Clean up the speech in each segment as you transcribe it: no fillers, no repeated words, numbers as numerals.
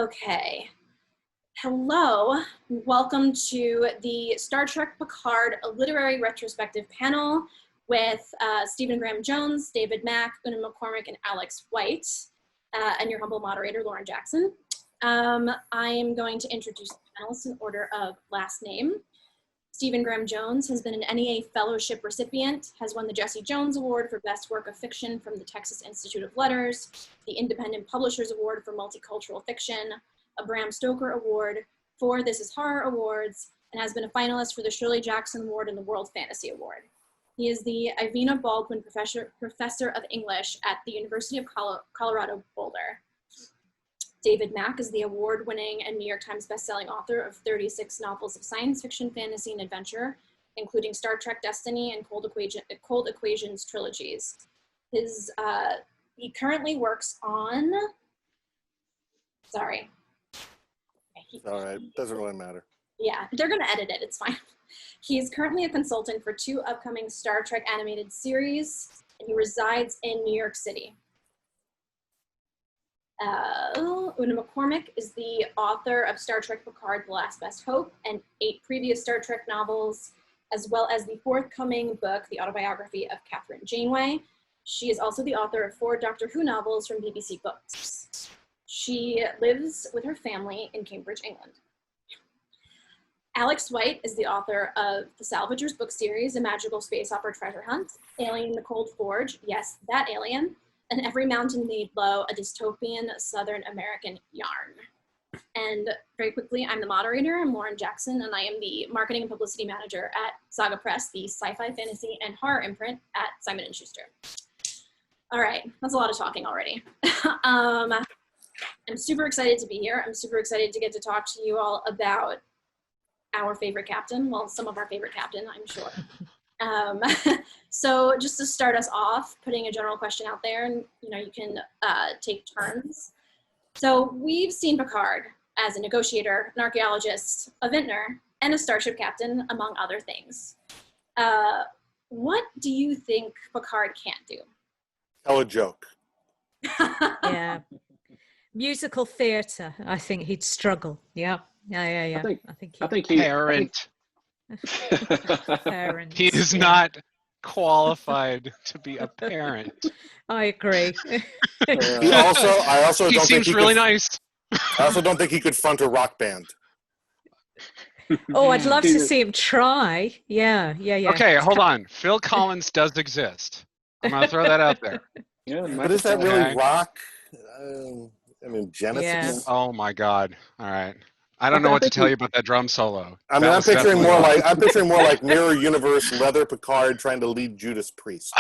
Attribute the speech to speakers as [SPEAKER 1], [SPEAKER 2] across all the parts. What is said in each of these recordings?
[SPEAKER 1] Okay. Hello. Welcome to the Star Trek Picard Literary Retrospective panel with Stephen Graham Jones, David Mack, Una McCormack, and Alex White, and your humble moderator, Lauren Jackson. I am going to introduce the panelists in order of last name. Stephen Graham Jones has been an NEA Fellowship recipient, has won the Jesse Jones Award for Best Work of Fiction from the Texas Institute of Letters, the Independent Publishers Award for Multicultural Fiction, a Bram Stoker Award, 4 This Is Horror Awards, and has been a finalist for the Shirley Jackson Award and the World Fantasy Award. He is the Ivina Baldwin Professor of English at the University of Colorado Boulder. David Mack is the award-winning and New York Times bestselling author of 36 novels of science fiction, fantasy, and adventure, including Star Trek Destiny and Cold Equations trilogies. He currently works on, sorry.
[SPEAKER 2] All right, doesn't really matter.
[SPEAKER 1] Yeah, they're gonna edit it, it's fine. He's currently a consultant for 2 upcoming Star Trek animated series, and he resides in New York City. Una McCormack is the author of Star Trek Picard, The Last Best Hope, and 8 previous Star Trek novels, as well as the forthcoming book, The Autobiography of Catherine Janeway. She is also the author of 4 Doctor Who novels from BBC Books. She lives with her family in Cambridge, England. Alex White is the author of the Salvagers book series, A Magical Space Opera Treasure Hunt, Alien in the Cold Forge, yes, that alien, and Every Mountain Laid Low, a dystopian Southern American yarn. And very quickly, I'm the moderator. I'm Lauren Jackson, and I am the marketing and publicity manager at Saga Press, the sci-fi, fantasy, and horror imprint at Simon & Schuster. All right, that's a lot of talking already. I'm super excited to be here. I'm super excited to get to talk to you all about our favorite captain. Well, some of our favorite captain, I'm sure. So just to start us off, putting a general question out there, and you can take turns. So we've seen Picard as a negotiator, an archaeologist, a vintner, and a starship captain, among other things. What do you think Picard can't do?
[SPEAKER 2] Tell a joke.
[SPEAKER 3] Yeah. Musical theatre, I think he'd struggle. Yeah. I think
[SPEAKER 4] he
[SPEAKER 5] parent.
[SPEAKER 3] Parent,
[SPEAKER 5] He is not qualified to be a parent.
[SPEAKER 3] I agree.
[SPEAKER 2] I also
[SPEAKER 5] He
[SPEAKER 2] don't think
[SPEAKER 5] seems
[SPEAKER 2] he
[SPEAKER 5] really
[SPEAKER 2] could,
[SPEAKER 5] nice.
[SPEAKER 2] I also don't think he could front a rock band.
[SPEAKER 3] Oh, I'd love to see him try. Yeah.
[SPEAKER 5] Okay, hold on. Phil Collins does exist. I'm going to throw that out there.
[SPEAKER 4] Yeah,
[SPEAKER 2] But is that really
[SPEAKER 5] Okay.
[SPEAKER 2] rock? Genesis?
[SPEAKER 3] Yeah.
[SPEAKER 5] Oh my God. All right. I don't know what to tell you about that drum solo.
[SPEAKER 2] I mean, I'm picturing more like Mirror Universe Leather Picard trying to lead Judas Priest.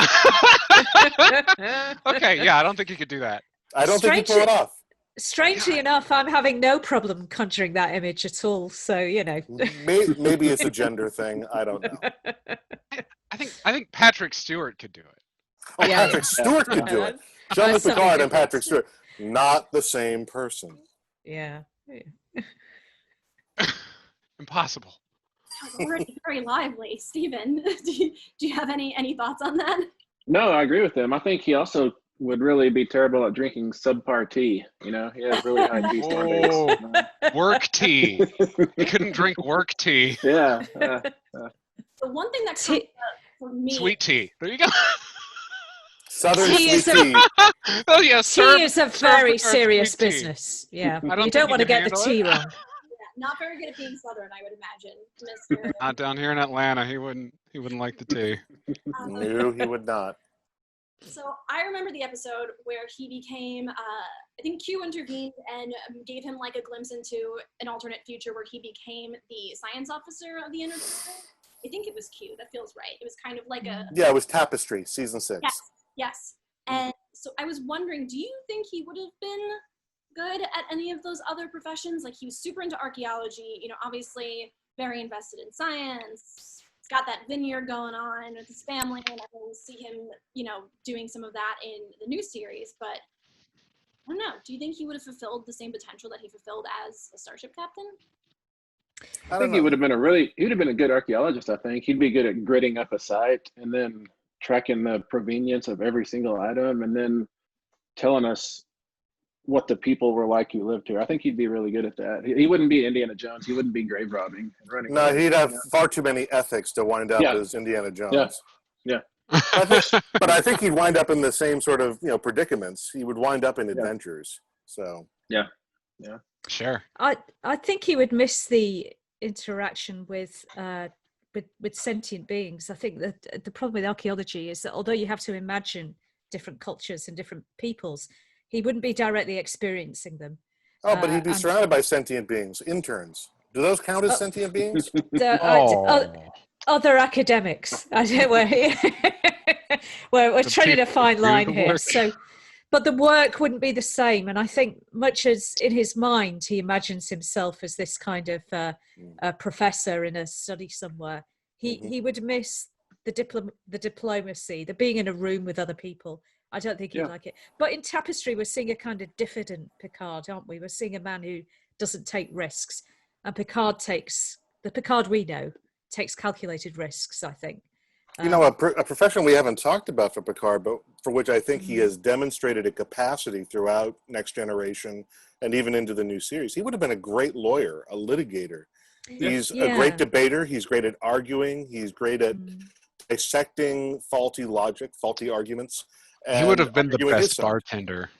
[SPEAKER 5] Okay, yeah, I don't think he could do that.
[SPEAKER 2] I don't think he'd pull it off.
[SPEAKER 3] Strangely enough, I'm having no problem conjuring that image at all. So
[SPEAKER 2] Maybe it's a gender thing. I don't know.
[SPEAKER 5] I think Patrick Stewart could do it.
[SPEAKER 2] Oh,
[SPEAKER 3] Yeah.
[SPEAKER 2] Patrick Stewart could do it. Jean-Luc
[SPEAKER 3] That's something
[SPEAKER 2] Picard and
[SPEAKER 3] different.
[SPEAKER 2] Patrick Stewart, not the same person.
[SPEAKER 3] Yeah.
[SPEAKER 5] Impossible.
[SPEAKER 1] Already very lively. Stephen, do you have any thoughts on that?
[SPEAKER 4] No, I agree with him. I think he also would really be terrible at drinking subpar tea. He has really high tea
[SPEAKER 5] Oh,
[SPEAKER 4] standards.
[SPEAKER 5] work tea. He couldn't drink work tea.
[SPEAKER 4] Yeah.
[SPEAKER 1] The one thing that comes up for me,
[SPEAKER 5] Sweet tea. There you go.
[SPEAKER 2] Southern
[SPEAKER 3] Tea is
[SPEAKER 2] sweet tea.
[SPEAKER 5] Oh yeah,
[SPEAKER 3] Tea is a very
[SPEAKER 5] serve
[SPEAKER 3] serious
[SPEAKER 5] sweet tea.
[SPEAKER 3] business. Yeah.
[SPEAKER 5] I don't
[SPEAKER 3] You
[SPEAKER 5] think
[SPEAKER 3] don't
[SPEAKER 5] he
[SPEAKER 3] want to
[SPEAKER 5] can
[SPEAKER 3] get the
[SPEAKER 5] handle
[SPEAKER 3] tea
[SPEAKER 5] it.
[SPEAKER 3] wrong.
[SPEAKER 1] not very good at being Southern, I would imagine, Mr.
[SPEAKER 5] Not down here in Atlanta. He wouldn't like the tea.
[SPEAKER 2] No, he would not.
[SPEAKER 1] So I remember the episode where he became, I think Q intervened and gave him like a glimpse into an alternate future where he became the science officer of the Enterprise. I think it was Q. That feels right. It was kind of like a...
[SPEAKER 2] Yeah, it was Tapestry, season 6.
[SPEAKER 1] Yes. And so I was wondering, do you think he would have been good at any of those other professions? Like, he was super into archaeology, obviously very invested in science. He's got that vineyard going on with his family, and I can see him, doing some of that in the new series. But I don't know. Do you think he would have fulfilled the same potential that he fulfilled as a starship captain?
[SPEAKER 4] I think he would have been a good archaeologist. I think he'd be good at gritting up a site and then tracking the provenience of every single item, and then telling us what the people were like who lived here. I think he'd be really good at that. He wouldn't be Indiana Jones. He wouldn't be grave robbing and running.
[SPEAKER 2] No,
[SPEAKER 4] away,
[SPEAKER 2] he'd have
[SPEAKER 4] you know?
[SPEAKER 2] far too many ethics to wind up
[SPEAKER 4] Yeah.
[SPEAKER 2] as Indiana Jones.
[SPEAKER 4] Yeah. Yeah.
[SPEAKER 2] But I think he'd wind up in the same sort of predicaments. He would wind up in adventures. So
[SPEAKER 4] yeah.
[SPEAKER 5] Sure.
[SPEAKER 3] I think he would miss the interaction with sentient beings. I think that the problem with archaeology is that although you have to imagine different cultures and different peoples, he wouldn't be directly experiencing them.
[SPEAKER 2] Oh, but he'd be surrounded by sentient beings, interns. Do those count as sentient beings?
[SPEAKER 3] Other academics. I don't we're treading a fine line here. So, but the work wouldn't be the same. And I think much as in his mind, he imagines himself as this kind of a professor in a study somewhere. He would miss the diplomacy, the being in a room with other people. I don't think he'd like it. But in Tapestry, we're seeing a kind of diffident Picard, aren't we? We're seeing a man who doesn't take risks. And Picard the Picard we know takes calculated risks, I think.
[SPEAKER 2] A profession we haven't talked about for Picard, but for which I think he has demonstrated a capacity throughout Next Generation and even into the new series. He would have been a great lawyer, a litigator. He's a great debater. He's great at arguing. He's great at dissecting faulty logic, faulty arguments.
[SPEAKER 5] He would have been the best bartender.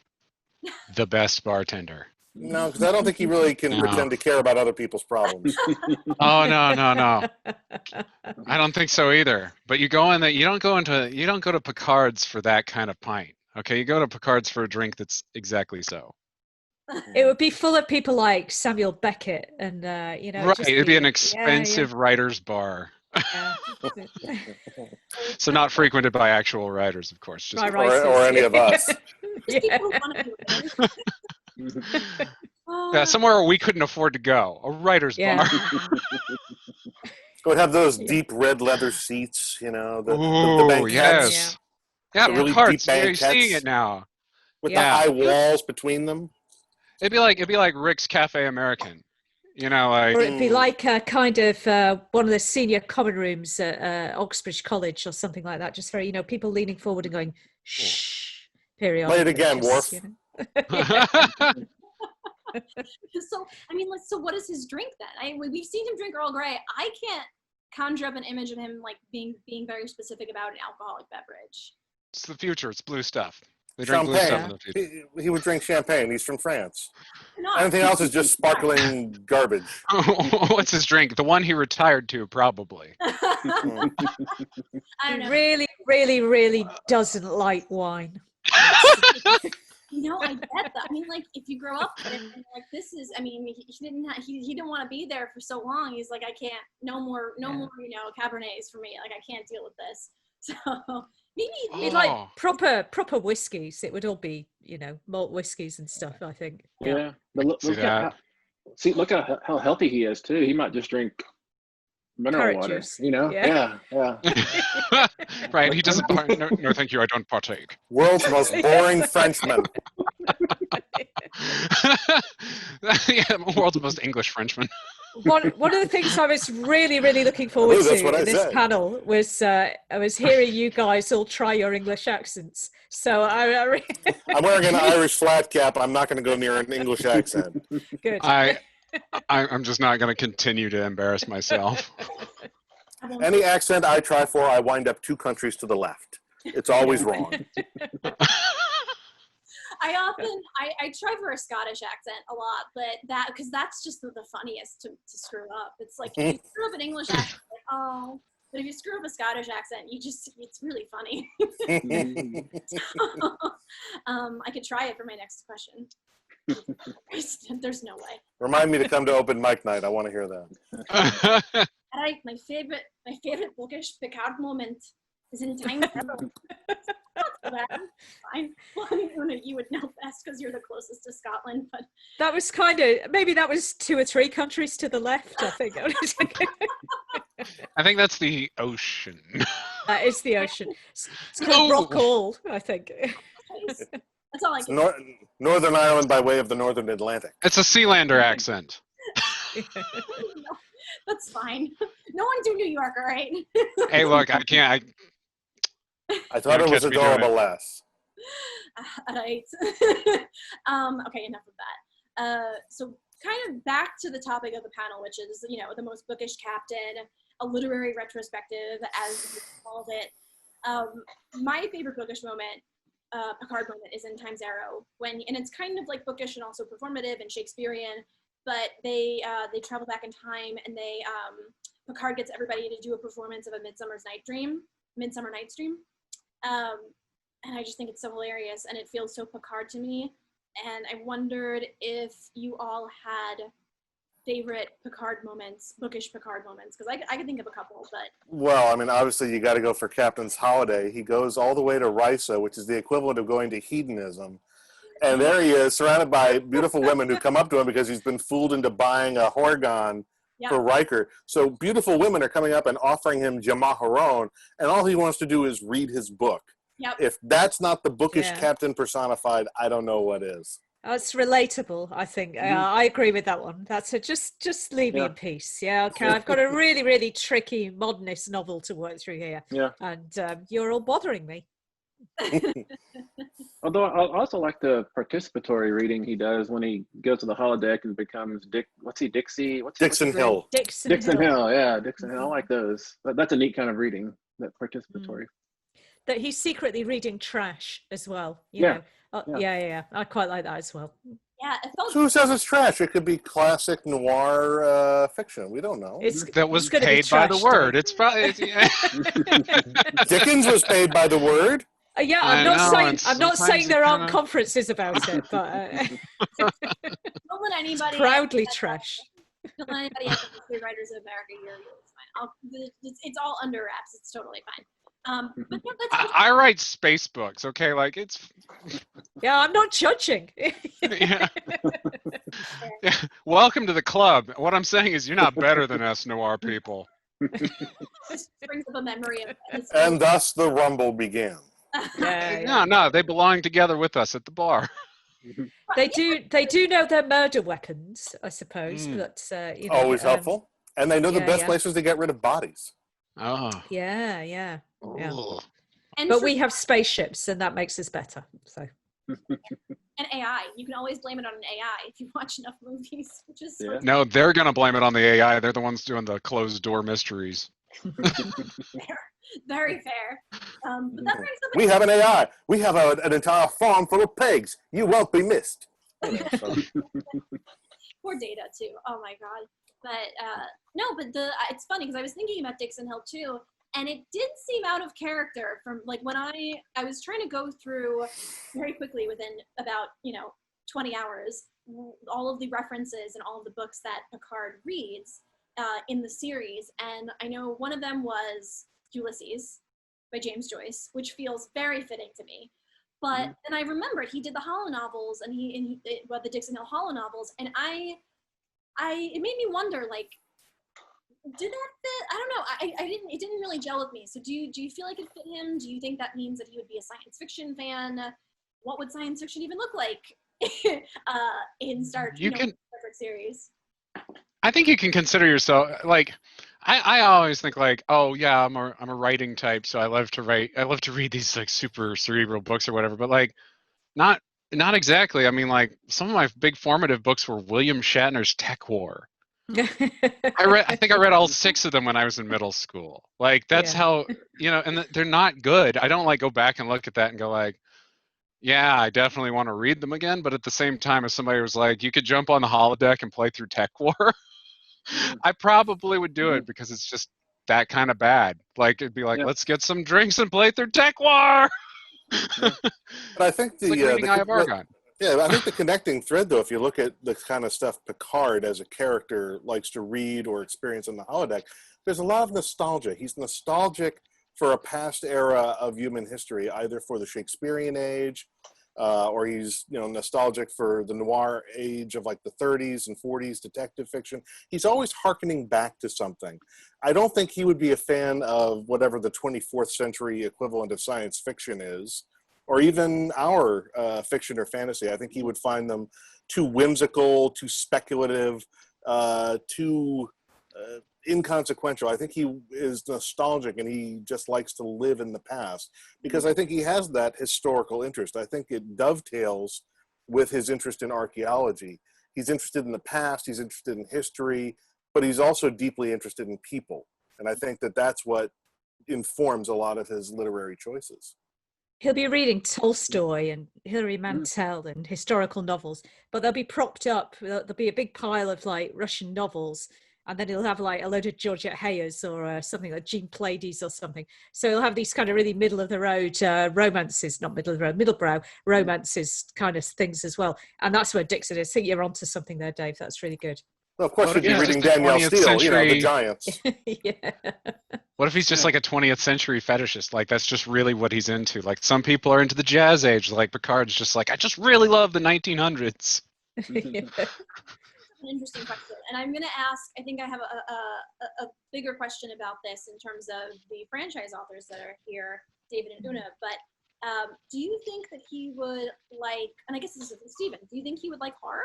[SPEAKER 5] The best bartender.
[SPEAKER 2] No, because I don't think he really can pretend to care about other people's problems.
[SPEAKER 5] Oh no. I don't think so either. But you go in there. You don't go to Picard's for that kind of pint. Okay, you go to Picard's for a drink that's exactly so.
[SPEAKER 3] It would be full of people like Samuel Beckett and
[SPEAKER 5] Right, it'd be an expensive writer's bar.
[SPEAKER 3] Yeah.
[SPEAKER 5] So not frequented by actual writers, of course. Just
[SPEAKER 2] or any of us.
[SPEAKER 1] People want to be
[SPEAKER 5] Yeah, somewhere we couldn't afford to go. A writer's bar.
[SPEAKER 2] Would have those deep red leather seats, the banquettes.
[SPEAKER 5] Yes. Yeah,
[SPEAKER 2] really
[SPEAKER 5] Picard's.
[SPEAKER 2] deep
[SPEAKER 5] You're seeing it now.
[SPEAKER 2] With the high walls between them.
[SPEAKER 5] It'd be like Rick's Cafe American.
[SPEAKER 3] Or it'd be like a kind of one of the senior common rooms at Oxbridge College or something like that. Just very, people leaning forward and going, shh, periodically.
[SPEAKER 2] Play it again, Worf.
[SPEAKER 1] So what is his drink then? We've seen him drink Earl Grey. I can't conjure up an image of him like being very specific about an alcoholic beverage.
[SPEAKER 5] It's the future. It's blue stuff. They drink blue stuff in the future.
[SPEAKER 2] He would drink champagne. He's from France. Anything else is just sparkling garbage.
[SPEAKER 5] What's his drink? The one he retired to, probably.
[SPEAKER 1] I don't know.
[SPEAKER 3] Really, really, really doesn't like wine.
[SPEAKER 1] I get that. If you grow up and this is, he didn't want to be there for so long. He's like, I can't, no more, Cabernets for me. Like, I can't deal with this. So maybe
[SPEAKER 3] he'd like proper whiskeys. It would all be, malt whiskeys and stuff, I think.
[SPEAKER 4] Yeah. But look at how healthy he is too. He might just drink mineral water,
[SPEAKER 3] juice.
[SPEAKER 4] Yeah.
[SPEAKER 5] Right. He doesn't. No, thank you. I don't partake.
[SPEAKER 2] World's most boring Frenchman.
[SPEAKER 5] World's most English Frenchman.
[SPEAKER 3] One of the things I was really, really looking forward to in this panel was I was hearing you guys all try your English accents. So I'm
[SPEAKER 2] wearing an Irish flat cap. I'm not going to go near an English accent.
[SPEAKER 3] Good.
[SPEAKER 5] I'm just not going to continue to embarrass myself.
[SPEAKER 2] Any accent I try for, I wind up 2 countries to the left. It's always wrong.
[SPEAKER 1] I try for a Scottish accent a lot, but because that's just the funniest to screw up. It's like if you screw up an English accent, but if you screw up a Scottish accent, it's really funny. I could try it for my next question. There's no way.
[SPEAKER 2] Remind me to come to open mic night. I want to hear that.
[SPEAKER 1] My favorite bookish Picard moment is in time travel. Fine. Well, Una, you would know best because you're the closest to Scotland, but
[SPEAKER 3] that was maybe that was 2 or 3 countries to the left, I think.
[SPEAKER 5] I think that's the ocean.
[SPEAKER 3] That is the ocean. It's called Rockall, I think.
[SPEAKER 1] That's all I can.
[SPEAKER 2] Northern Ireland by way of the Northern Atlantic.
[SPEAKER 5] It's a Sealander accent.
[SPEAKER 1] That's fine. No one do New York, all right?
[SPEAKER 5] Hey, look, I can't.
[SPEAKER 2] I thought it was adorable less.
[SPEAKER 1] Right. Okay, enough of that. So kind of back to the topic of the panel, which is, the most bookish captain, a literary retrospective, as we called it. My favorite bookish moment, Picard moment, is in Time's Arrow, and it's kind of like bookish and also performative and Shakespearean, but they travel back in time, and Picard gets everybody to do a performance of a Midsummer Night's Dream. And I just think it's so hilarious, and it feels so Picard to me. And I wondered if you all had favorite Picard moments, bookish Picard moments, because I could think of a couple, but.
[SPEAKER 2] Well, I mean, obviously you got to go for Captain's Holiday. He goes all the way to Risa, which is the equivalent of going to hedonism. And there he is, surrounded by beautiful women who come up to him because he's been fooled into buying a Horgon for Riker. So beautiful women are coming up and offering him Jamaharon, and all he wants to do is read his book.
[SPEAKER 1] Yep.
[SPEAKER 2] If that's not the bookish captain personified, I don't know what is.
[SPEAKER 3] It's relatable, I think. I agree with that one. That's just leave me in peace. Yeah, okay. I've got a really, really tricky modernist novel to work through here.
[SPEAKER 4] Yeah.
[SPEAKER 3] And you're all bothering me.
[SPEAKER 4] Although I also like the participatory reading he does when he goes to the holodeck and becomes Dixon
[SPEAKER 2] Hill.
[SPEAKER 4] Dixon Hill, yeah, Dixon Hill. I like those. That's a neat kind of reading, that participatory.
[SPEAKER 3] That he's secretly reading trash as well. You know. Yeah. I quite like that as well.
[SPEAKER 1] Yeah, it felt.
[SPEAKER 2] So who says it's trash? It could be classic noir fiction. We don't know.
[SPEAKER 5] That was paid by the word. It's probably
[SPEAKER 2] Dickens was paid by the word.
[SPEAKER 3] I'm not saying there aren't conferences about it, but
[SPEAKER 1] Don't let anybody.
[SPEAKER 3] Proudly trash.
[SPEAKER 1] Don't let anybody at the History Writers of America hear you. It's fine. It's all under wraps. It's totally fine. But
[SPEAKER 5] I write space books. Okay, like it's.
[SPEAKER 3] Yeah, I'm not judging.
[SPEAKER 5] Yeah. Welcome to the club. What I'm saying is, you're not better than us noir people.
[SPEAKER 1] This brings up a memory of.
[SPEAKER 2] And thus the rumble began.
[SPEAKER 5] No, they belong together with us at the bar.
[SPEAKER 3] They do know their murder weapons, I suppose. But
[SPEAKER 2] always helpful, and they know the best places to get rid of bodies.
[SPEAKER 5] Oh.
[SPEAKER 3] Yeah.
[SPEAKER 1] And
[SPEAKER 3] but we have spaceships, and that makes us better. So.
[SPEAKER 1] And AI, you can always blame it on an AI if you watch enough movies, which is
[SPEAKER 5] No, they're gonna blame it on the AI. They're the ones doing the closed door mysteries.
[SPEAKER 1] fair. Very fair. But that brings up
[SPEAKER 2] we have an AI. We have an entire farm full of pigs. You won't be missed.
[SPEAKER 1] Poor Data too. Oh my god. But it's funny because I was thinking about Dixon Hill too, and it did seem out of character from like when I was trying to go through very quickly within about 20 hours all of the references and all of the books that Picard reads in the series, and I know one of them was Ulysses by James Joyce, which feels very fitting to me. But then I remembered he did the holo novels, and the Dixon Hill holo novels, and it made me wonder, like, did that fit? I don't know. It didn't really gel with me. So do you feel like it fit him? Do you think that means that he would be a science fiction fan? What would science fiction even look like in Star Trek series?
[SPEAKER 5] I think you can consider yourself like. I always think like, oh yeah, I'm a writing type, so I love to write. I love to read these like super cerebral books or whatever. But like, not exactly. I mean, like some of my big formative books were William Shatner's Tech War. I think I read all 6 of them when I was in middle school. Like that's how and they're not good. I don't like go back and look at that and go like, yeah, I definitely want to read them again. But at the same time, if somebody was like, you could jump on the holodeck and play through Tech War. I probably would do it because it's just that kind of bad. Like it'd be like, let's get some drinks and play through Tech War.
[SPEAKER 2] But I think
[SPEAKER 5] I
[SPEAKER 2] think the connecting thread, though, if you look at the kind of stuff Picard as a character likes to read or experience in the holodeck, there's a lot of nostalgia. He's nostalgic for a past era of human history, either for the Shakespearean age, or he's nostalgic for the noir age of like the 30s and 40s detective fiction. He's always hearkening back to something. I don't think he would be a fan of whatever the 24th century equivalent of science fiction is, or even our fiction or fantasy. I think he would find them too whimsical, too speculative, too inconsequential. I think he is nostalgic and he just likes to live in the past because I think he has that historical interest. I think it dovetails with his interest in archaeology. He's interested in the past, he's interested in history, but he's also deeply interested in people. And I think that that's what informs a lot of his literary choices.
[SPEAKER 3] He'll be reading Tolstoy and Hilary Mantel and historical novels, but they'll be propped up. There'll be a big pile of like Russian novels, and then he'll have like a load of Georgette Hayes or something like Jean Pleiades or something. So he'll have these kind of really middle of the road romances, not middle of the road, middlebrow romances kind of things as well. And that's where Dixon is. I think you're onto something there, Dave. That's really good.
[SPEAKER 2] Well, of course,
[SPEAKER 5] What
[SPEAKER 2] he'd
[SPEAKER 5] if
[SPEAKER 2] be
[SPEAKER 5] he's
[SPEAKER 2] reading
[SPEAKER 5] just a
[SPEAKER 2] Danielle
[SPEAKER 5] 20th
[SPEAKER 2] Steele, you know, the
[SPEAKER 5] century-
[SPEAKER 2] giants.
[SPEAKER 3] Yeah.
[SPEAKER 5] What if he's just like a 20th century fetishist? Like that's just really what he's into. Like some people are into the jazz age. Like Picard's just like, I just really love the 1900s.
[SPEAKER 3] Yeah.
[SPEAKER 1] An interesting question, and I'm going to ask, I think I have a bigger question about this in terms of the franchise authors that are here, David and Una, but do you think that he would like, and I guess this is with Stephen, do you think he would like horror?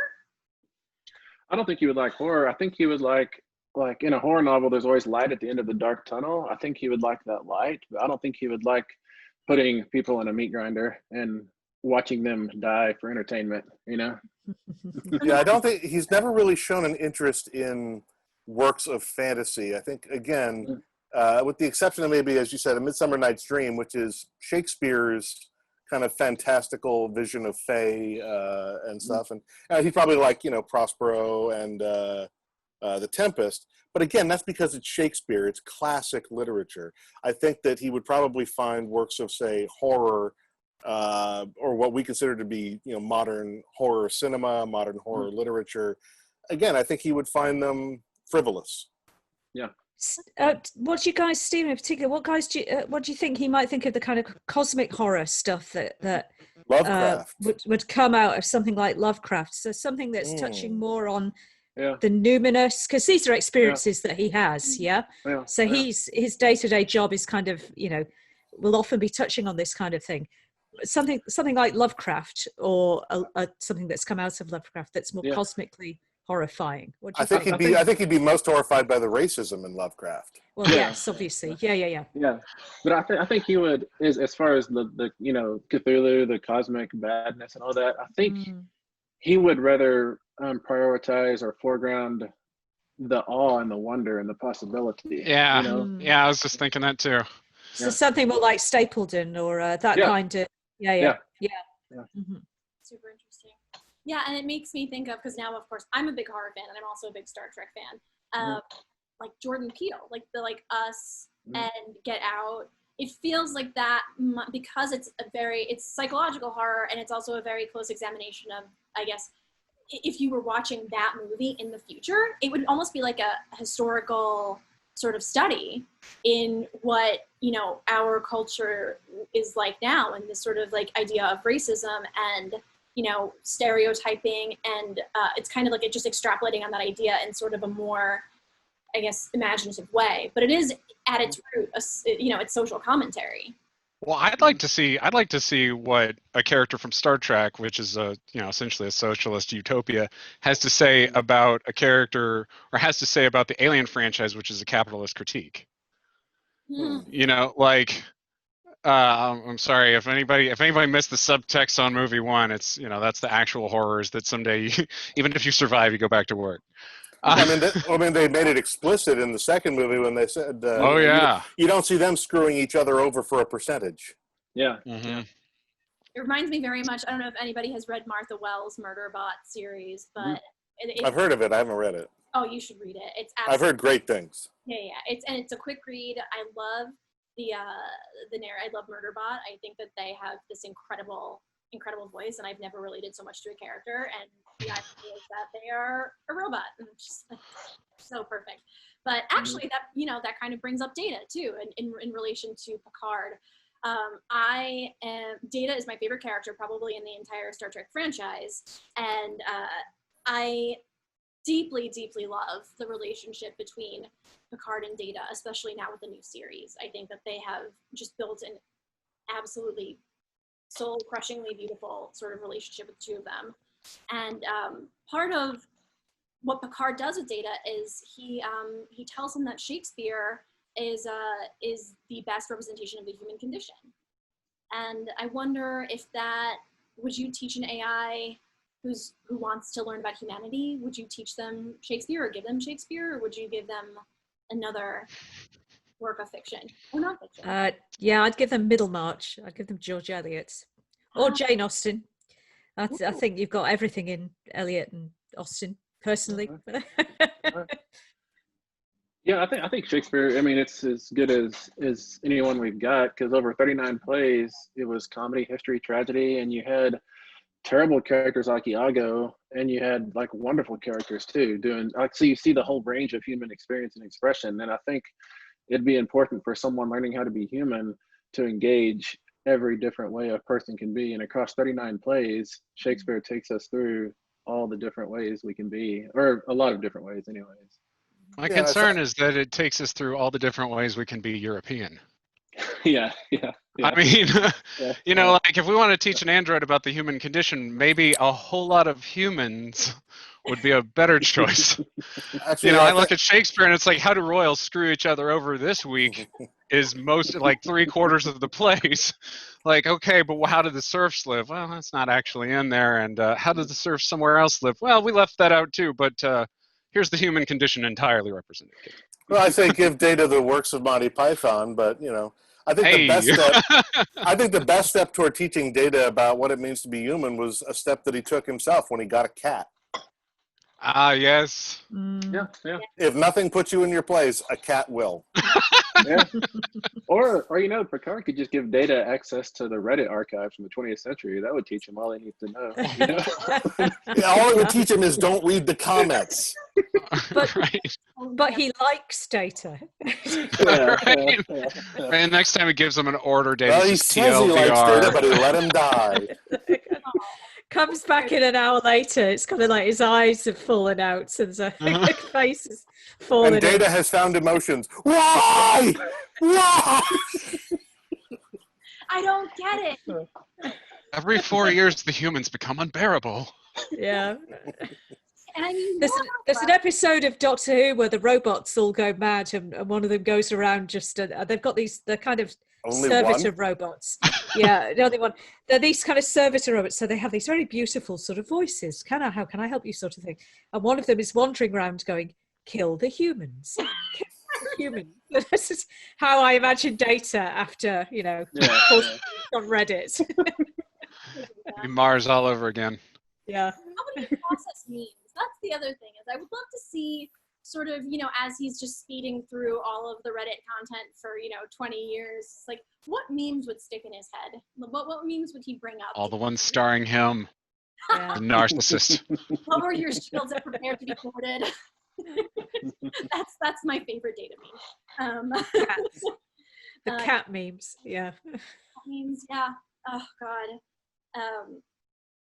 [SPEAKER 4] I don't think he would like horror. I think he would like in a horror novel, there's always light at the end of the dark tunnel. I think he would like that light, but I don't think he would like putting people in a meat grinder and watching them die for entertainment, you know?
[SPEAKER 2] Yeah, I don't think he's never really shown an interest in works of fantasy. I think, again, with the exception of maybe, as you said, A Midsummer Night's Dream, which is Shakespeare's kind of fantastical vision of Fae and stuff. And he'd probably like, you know, Prospero and The Tempest. But again, that's because it's Shakespeare. It's classic literature. I think that he would probably find works of, say, horror or what we consider to be, you know, modern horror cinema, modern horror literature. Again, I think he would find them frivolous.
[SPEAKER 4] Yeah.
[SPEAKER 3] What do you guys, Stephen in particular, what do you think he might think of the kind of cosmic horror stuff that
[SPEAKER 2] Lovecraft
[SPEAKER 3] would come out of something like Lovecraft? So something that's touching more on
[SPEAKER 4] Yeah.
[SPEAKER 3] the numinous, because these are experiences that he has. So his day-to-day job is kind of, you know, will often be touching on this kind of thing. Something like Lovecraft, or something that's come out of Lovecraft that's more cosmically horrifying. What do you think?
[SPEAKER 2] I think he'd be most horrified by the racism in Lovecraft.
[SPEAKER 3] Well, yes, obviously. Yeah.
[SPEAKER 4] But I think he would, as far as the you know, Cthulhu, the cosmic badness and all that, I think he would rather prioritize or foreground the awe and the wonder and the possibility.
[SPEAKER 5] Yeah.
[SPEAKER 4] You know?
[SPEAKER 5] Yeah, I was just thinking that too.
[SPEAKER 3] So something more like Stapleton or that kind of, yeah. Mm-hmm.
[SPEAKER 1] Super interesting. Yeah, and it makes me think of, because now, of course, I'm a big horror fan, and I'm also a big Star Trek fan. Like Jordan Peele, like the Us and Get Out. It feels like that because it's psychological horror, and it's also a very close examination of, I guess, if you were watching that movie in the future, it would almost be like a historical sort of study in what, you know, our culture is like now, and this sort of like idea of racism and, you know, stereotyping, and it's kind of like it just extrapolating on that idea in sort of a more, I guess, imaginative way. But it is at its root, you know, it's social commentary.
[SPEAKER 5] Well, I'd like to see what a character from Star Trek, which is essentially a socialist utopia, has to say about a character, or has to say about the Alien franchise, which is a capitalist critique. You know, like, I'm sorry if anybody missed the subtext on movie one. It's, you know, that's the actual horrors that someday, even if you survive, you go back to work.
[SPEAKER 2] I mean, they made it explicit in the second movie when they said, you don't see them screwing each other over for a percentage.
[SPEAKER 4] Yeah.
[SPEAKER 5] Mm-hmm.
[SPEAKER 1] It reminds me very much, I don't know if anybody has read Martha Wells' Murderbot series, but
[SPEAKER 2] I've heard of it. I haven't read it.
[SPEAKER 1] Oh, you should read it. It's
[SPEAKER 2] I've heard great things.
[SPEAKER 1] Yeah. It's a quick read. I love the narrator. I love Murderbot. I think that they have this incredible voice, and I've never related so much to a character, and the idea is that they are a robot, and it's just like, so perfect. But actually, that kind of brings up Data too, in relation to Picard. Data is my favorite character probably in the entire Star Trek franchise, and I deeply, deeply love the relationship between Picard and Data, especially now with the new series. I think that they have just built an absolutely soul-crushingly beautiful sort of relationship with the two of them. And part of what Picard does with Data is he tells him that Shakespeare is the best representation of the human condition. And I wonder if that, would you teach an AI who wants to learn about humanity? Would you teach them Shakespeare or give them Shakespeare, or would you give them another work of fiction or non-fiction?
[SPEAKER 3] Yeah, I'd give them Middlemarch. I'd give them George Eliot or Jane Austen. I think you've got everything in Eliot and Austen, personally.
[SPEAKER 4] Yeah, I think Shakespeare, I mean, it's as good as anyone we've got, because over 39 plays, it was comedy, history, tragedy, and you had terrible characters like Iago, and you had like wonderful characters too, doing like, so you see the whole range of human experience and expression. And I think it'd be important for someone learning how to be human to engage every different way a person can be. And across 39 plays, Shakespeare takes us through all the different ways we can be, or a lot of different ways anyways.
[SPEAKER 5] My concern is that it takes us through all the different ways we can be European.
[SPEAKER 4] Yeah.
[SPEAKER 5] I mean,
[SPEAKER 4] Yeah.
[SPEAKER 5] you know, like if we want to teach an android about the human condition, maybe a whole lot of humans would be a better choice.
[SPEAKER 2] Actually,
[SPEAKER 5] You know, I look at Shakespeare and it's like, how do royals screw each other over this week is most like 3/4 of the plays. Like, okay, but how do the serfs live? Well, that's not actually in there. And how do the serfs somewhere else live? Well, we left that out too, but here's the human condition entirely represented.
[SPEAKER 2] Well, I say give Data the works of Monty Python, but you know, I think the best step. I think the best step toward teaching Data about what it means to be human was a step that he took himself when he got a cat.
[SPEAKER 5] Ah, yes.
[SPEAKER 4] Yeah.
[SPEAKER 2] If nothing puts you in your place, a cat will.
[SPEAKER 4] Yeah. Or you know, Picard could just give Data access to the Reddit archives from the 20th century. That would teach him all he needs to know. You know?
[SPEAKER 2] Yeah, all it would teach him is don't read the comments.
[SPEAKER 3] But he likes Data.
[SPEAKER 5] Right. And next time he gives him an order, Data
[SPEAKER 2] Well, he says he likes Data, but he let him die.
[SPEAKER 3] Comes back in an hour later, it's kind of like his eyes have fallen out, so there's a face is fallen
[SPEAKER 2] And Data has found emotions. Why? Why?
[SPEAKER 1] I don't get it.
[SPEAKER 5] Every 4 years, the humans become unbearable.
[SPEAKER 3] Yeah.
[SPEAKER 1] And I mean,
[SPEAKER 3] there's an episode of Doctor Who where the robots all go mad, and one of them goes around just, they've got the kind of
[SPEAKER 2] Only
[SPEAKER 3] servitor
[SPEAKER 2] one?
[SPEAKER 3] robots. Yeah, the only one. They're these kind of servitor robots, so they have these very beautiful sort of voices. How can I help you, sort of thing. And one of them is wandering around going, "Kill the humans." Kill the humans. This is how I imagine Data after, you know, on Reddit.
[SPEAKER 5] Mars all over again.
[SPEAKER 3] Yeah.
[SPEAKER 1] How would you process memes? That's the other thing, is I would love to see sort of, you know, as he's just speeding through all of the Reddit content for, 20 years, like what memes would stick in his head? What memes would he bring up?
[SPEAKER 5] All the ones starring him.
[SPEAKER 3] Yeah.
[SPEAKER 5] The narcissist.
[SPEAKER 1] Lower your shields and prepare to be boarded. that's my favorite Data meme.
[SPEAKER 3] Cats. The cat memes, yeah.
[SPEAKER 1] Memes, yeah. Oh God.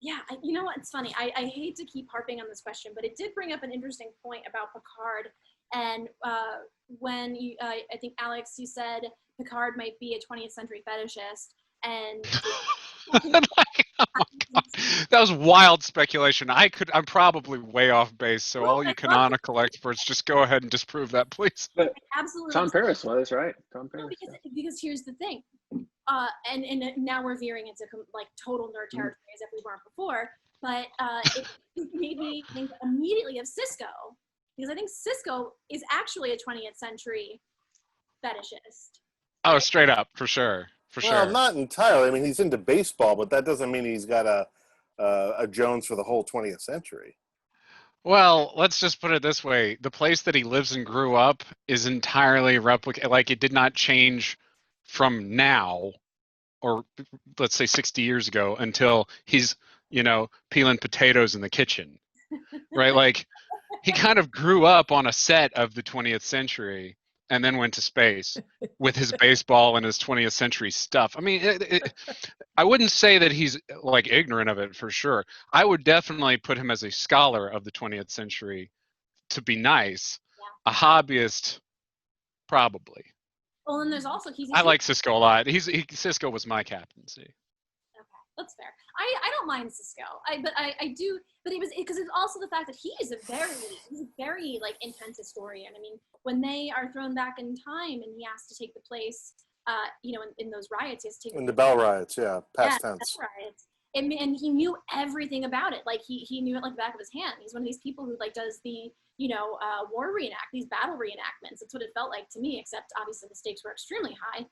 [SPEAKER 1] Yeah, you know what? It's funny. I hate to keep harping on this question, but it did bring up an interesting point about Picard. And when I think, Alex, you said Picard might be a 20th century fetishist. And
[SPEAKER 5] Oh my God. That was wild speculation. I'm probably way off base, so all you canonical experts, just go ahead and disprove that, please.
[SPEAKER 4] But
[SPEAKER 1] absolutely.
[SPEAKER 4] Tom Paris was, right? Tom Paris.
[SPEAKER 1] No, because here's the thing. And now we're veering into like total nerd territory as if we weren't before, but it made me think immediately of Cisco, because I think Cisco is actually a 20th century fetishist.
[SPEAKER 5] Oh, straight up, for sure.
[SPEAKER 2] Well, not entirely. I mean, he's into baseball, but that doesn't mean he's got a Jones for the whole 20th century.
[SPEAKER 5] Well, let's just put it this way. The place that he lives and grew up is entirely replicated. Like, it did not change from now, or let's say 60 years ago, until he's, peeling potatoes in the kitchen, right? Like, he kind of grew up on a set of the 20th century and then went to space with his baseball and his 20th century stuff. I mean, I wouldn't say that he's like ignorant of it for sure. I would definitely put him as a scholar of the 20th century to be nice. Yeah. A hobbyist, probably.
[SPEAKER 1] Well, and there's also
[SPEAKER 5] I like Cisco a lot. Cisco was my captaincy.
[SPEAKER 1] Okay. That's fair. I don't mind Cisco. But it was because it's also the fact that he's a very like intense historian. I mean, when they are thrown back in time and he has to take the place, in those riots, he has to take
[SPEAKER 2] In the Bell riots, past tense.
[SPEAKER 1] Bell riots. And he knew everything about it. Like he knew it like the back of his hand. He's one of these people who like does the these battle reenactments. That's what it felt like to me. Except obviously the stakes were extremely high.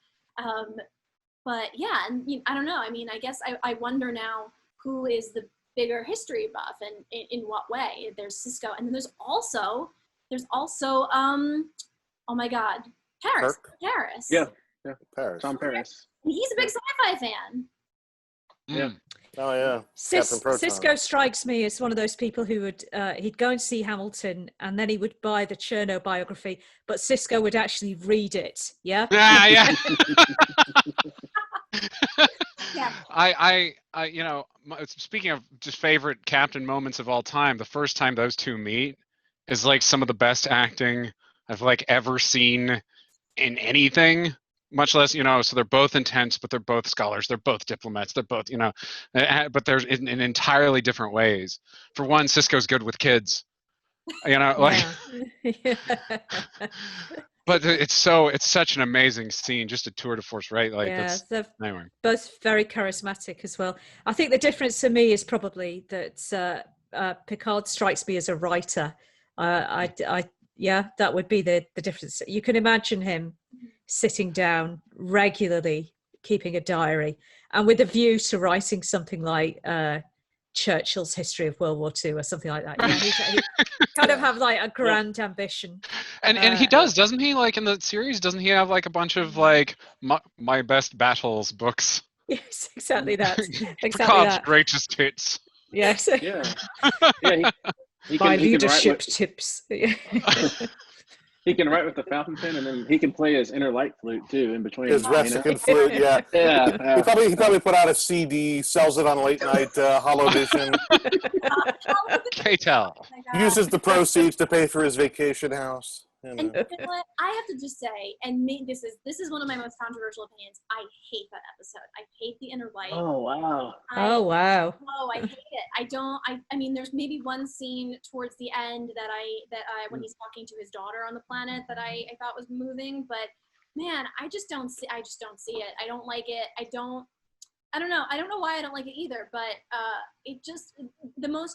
[SPEAKER 1] But yeah, and I don't know. I mean, I guess I wonder now who is the bigger history buff and in what way. There's Cisco, and then there's also oh my God, Paris. Paris.
[SPEAKER 4] Yeah,
[SPEAKER 2] Paris.
[SPEAKER 4] Tom Paris.
[SPEAKER 1] He's a big sci-fi fan.
[SPEAKER 4] Yeah.
[SPEAKER 2] Oh yeah.
[SPEAKER 3] Cisco strikes me as one of those people who would he'd go and see Hamilton and then he would buy the Chernow biography, but Cisco would actually read it. Yeah.
[SPEAKER 5] Yeah.
[SPEAKER 1] Yeah.
[SPEAKER 5] I speaking of just favorite captain moments of all time, the first time those two meet is like some of the best acting I've like ever seen in anything. Much less, so they're both intense, but they're both scholars. They're both diplomats. They're both, but they're in entirely different ways. For one, Cisco's good with kids, like.
[SPEAKER 3] Yeah.
[SPEAKER 5] But it's such an amazing scene, just a tour de force, right? Like
[SPEAKER 3] they're
[SPEAKER 5] anyway.
[SPEAKER 3] Both very charismatic as well. I think the difference for me is probably that Picard strikes me as a writer. That would be the difference. You can imagine him sitting down regularly, keeping a diary, and with a view to writing something like Churchill's History of World War II or something like that. He kind of have like a grand ambition.
[SPEAKER 5] And he does, doesn't he? Like in the series, doesn't he have like a bunch of like my best battles books?
[SPEAKER 3] Yes, exactly that.
[SPEAKER 5] Picard's greatest hits.
[SPEAKER 3] Yes.
[SPEAKER 4] Yeah. Yeah.
[SPEAKER 3] My leadership tips.
[SPEAKER 4] He can write with the fountain pen, and then he can play his inner light flute too in between.
[SPEAKER 2] His Ressican flute, yeah.
[SPEAKER 4] Yeah.
[SPEAKER 2] He probably put out a CD, sells it on late night hollow edition.
[SPEAKER 5] K-Tel.
[SPEAKER 2] Uses the proceeds to pay for his vacation house.
[SPEAKER 1] And you know what? I have to just say, and this is one of my most controversial opinions. I hate that episode. I hate the inner light.
[SPEAKER 4] Oh wow.
[SPEAKER 3] Wow.
[SPEAKER 1] Oh, I hate it. I mean, there's maybe one scene towards the end that I when he's talking to his daughter on the planet that I thought was moving, but man, I just don't see it. I don't like it. I don't know. I don't know why I don't like it either, but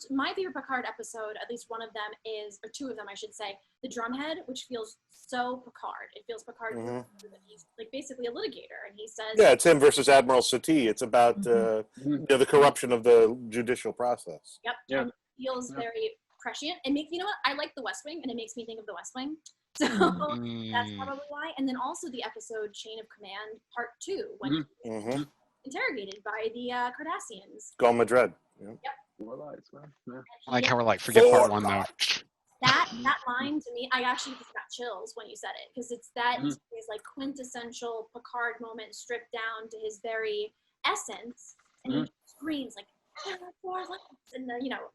[SPEAKER 1] my favorite Picard episode, at least one of them is, or two of them I should say, the drumhead, which feels so Picard. It feels Picard. He's like basically a litigator, and he says,
[SPEAKER 2] yeah, it's him versus Admiral Satie. It's about the corruption of the judicial process.
[SPEAKER 1] Yep.
[SPEAKER 4] Yeah.
[SPEAKER 1] And it feels very prescient. And you know what? I like The West Wing, and it makes me think of The West Wing. So that's probably why. And then also the episode Chain of Command Part 2, when he's interrogated by the Cardassians.
[SPEAKER 2] Gone Madrid. Yeah.
[SPEAKER 1] Yep.
[SPEAKER 5] I like how we're like, forget part one though.
[SPEAKER 1] That line to me, I actually just got chills when you said it, because it's that is like quintessential Picard moment stripped down to his very essence, and he screams like, and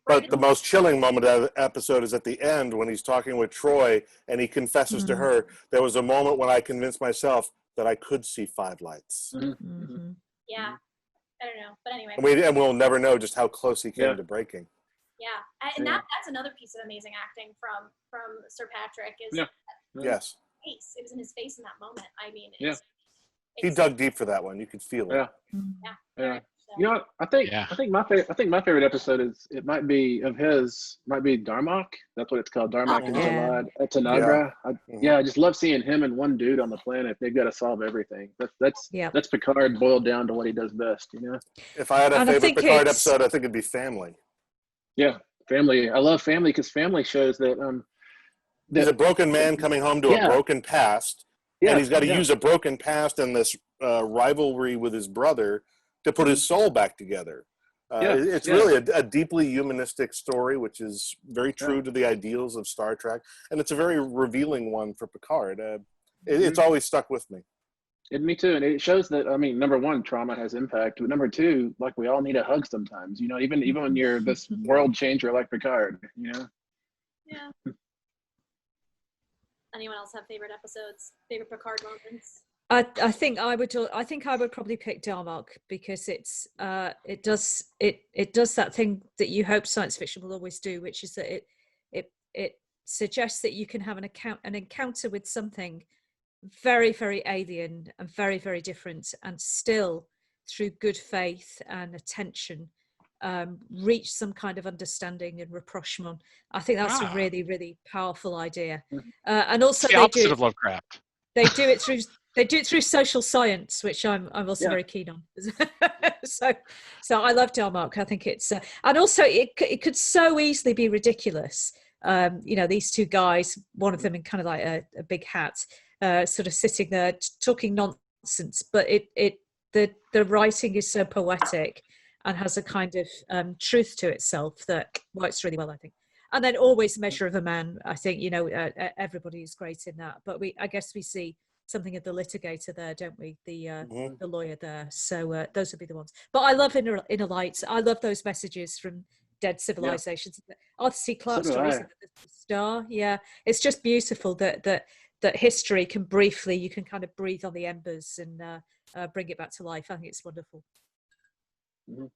[SPEAKER 2] But the most chilling moment of the episode is at the end when he's talking with Troy and he confesses to her, there was a moment when I convinced myself that I could see five lights.
[SPEAKER 1] Yeah, I don't know, but anyway.
[SPEAKER 2] And we'll never know just how close he came to breaking.
[SPEAKER 1] Yeah, and that's another piece of amazing acting from Sir Patrick is
[SPEAKER 2] yes.
[SPEAKER 1] Face. It was in his face in that moment. I mean,
[SPEAKER 2] He dug deep for that one. You could feel it.
[SPEAKER 4] Yeah. You know, I think my favorite episode might be Darmok. That's what it's called, Darmok and Tanagra. I just love seeing him and one dude on the planet. They've got to solve everything. That's Picard boiled down to what he does best.
[SPEAKER 2] If I had a favorite Picard episode, I think it'd be Family.
[SPEAKER 4] Yeah, Family. I love Family because Family shows that
[SPEAKER 2] there's a broken man coming home to a broken past, and he's got to use a broken past and this rivalry with his brother to put his soul back together. It's really a deeply humanistic story, which is very true to the ideals of Star Trek, and it's a very revealing one for Picard. It's always stuck with me.
[SPEAKER 4] And me too, and it shows that, I mean, number one, trauma has impact, but number two, like, we all need a hug sometimes, even when you're this world changer like Picard,
[SPEAKER 1] Yeah. Anyone else have favorite episodes, favorite Picard moments?
[SPEAKER 3] I think I would probably pick Darmok because it does that thing that you hope science fiction will always do, which is that it suggests that you can have an encounter with something very, very alien and very, very different, and still through good faith and attention reach some kind of understanding and rapprochement. I think that's a really, really powerful idea. And also
[SPEAKER 5] it's the opposite of Lovecraft.
[SPEAKER 3] They do it through social science, which I'm also very keen on. so I love Darmok. I think it's and also it could so easily be ridiculous. These two guys, one of them in kind of like a big hat, sort of sitting there talking nonsense, but the writing is so poetic and has a kind of truth to itself that works really well, I think. And then always Measure of a Man. I think everybody is great in that, but I guess we see something of the litigator there, don't we? The lawyer there. So those would be the ones. But I love Inner Lights. I love those messages from dead civilizations. Arthur C. Clarke's stories, the Star. Yeah, it's just beautiful that history can briefly, you can kind of breathe on the embers and bring it back to life. I think it's wonderful.
[SPEAKER 4] Mm-hmm.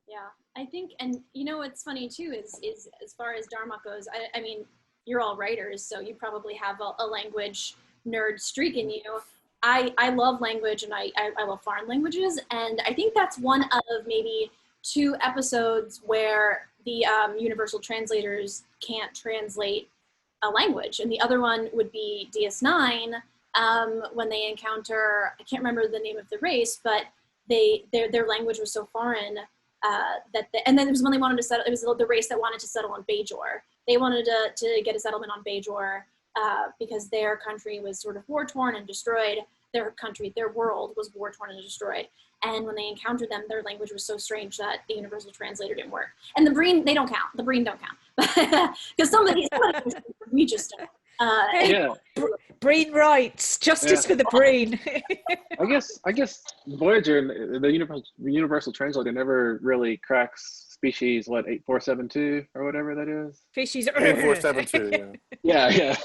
[SPEAKER 1] Yeah, I think, and what's funny too is as far as Darmok goes, I mean, you're all writers, so you probably have a language nerd streak in you. I love language, and I love foreign languages, and I think that's one of maybe 2 episodes where the universal translators can't translate a language, and the other one would be DS9 when they encounter, I can't remember the name of the race, but their language was so foreign and then it was when they wanted to settle. It was the race that wanted to settle on Bajor. They wanted to get a settlement on Bajor because their country was sort of war torn and destroyed. Their world was war torn and destroyed. And when they encountered them, their language was so strange that the universal translator didn't work. And the Breen, they don't count. The Breen don't count because somebody we just don't.
[SPEAKER 3] Breen writes justice for the Breen.
[SPEAKER 4] I guess Voyager, the universal translator, never really cracks species 8472 or whatever that is.
[SPEAKER 3] Species
[SPEAKER 2] 8472.
[SPEAKER 4] Yeah.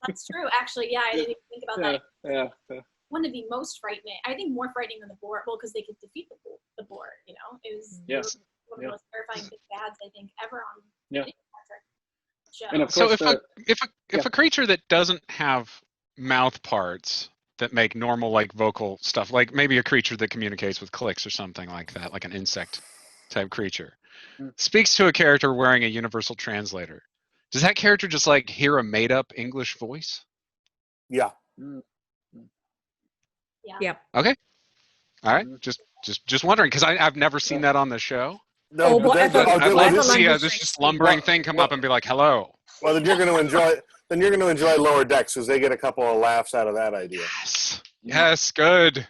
[SPEAKER 1] That's true. Actually, yeah, I didn't even think about that.
[SPEAKER 4] Yeah.
[SPEAKER 1] One of the most frightening, I think, more frightening than the Boar. Well, because they could defeat the Boar. It was one of the most terrifying big bads I think ever on any show.
[SPEAKER 4] And of
[SPEAKER 5] So
[SPEAKER 4] course
[SPEAKER 5] if a creature that doesn't have mouth parts that make normal like vocal stuff, like maybe a creature that communicates with clicks or something like that, like an insect type creature, speaks to a character wearing a universal translator, does that character just like hear a made up English voice?
[SPEAKER 2] Yeah.
[SPEAKER 1] Yeah.
[SPEAKER 5] Okay. All right. Just wondering, because I've never seen that on the show.
[SPEAKER 2] No,
[SPEAKER 5] I'd love to see this just lumbering thing come up and be like, "Hello."
[SPEAKER 2] Well, then you're going to enjoy. Then you're going to enjoy Lower Decks because they get a couple of laughs out of that idea.
[SPEAKER 5] Yes, good.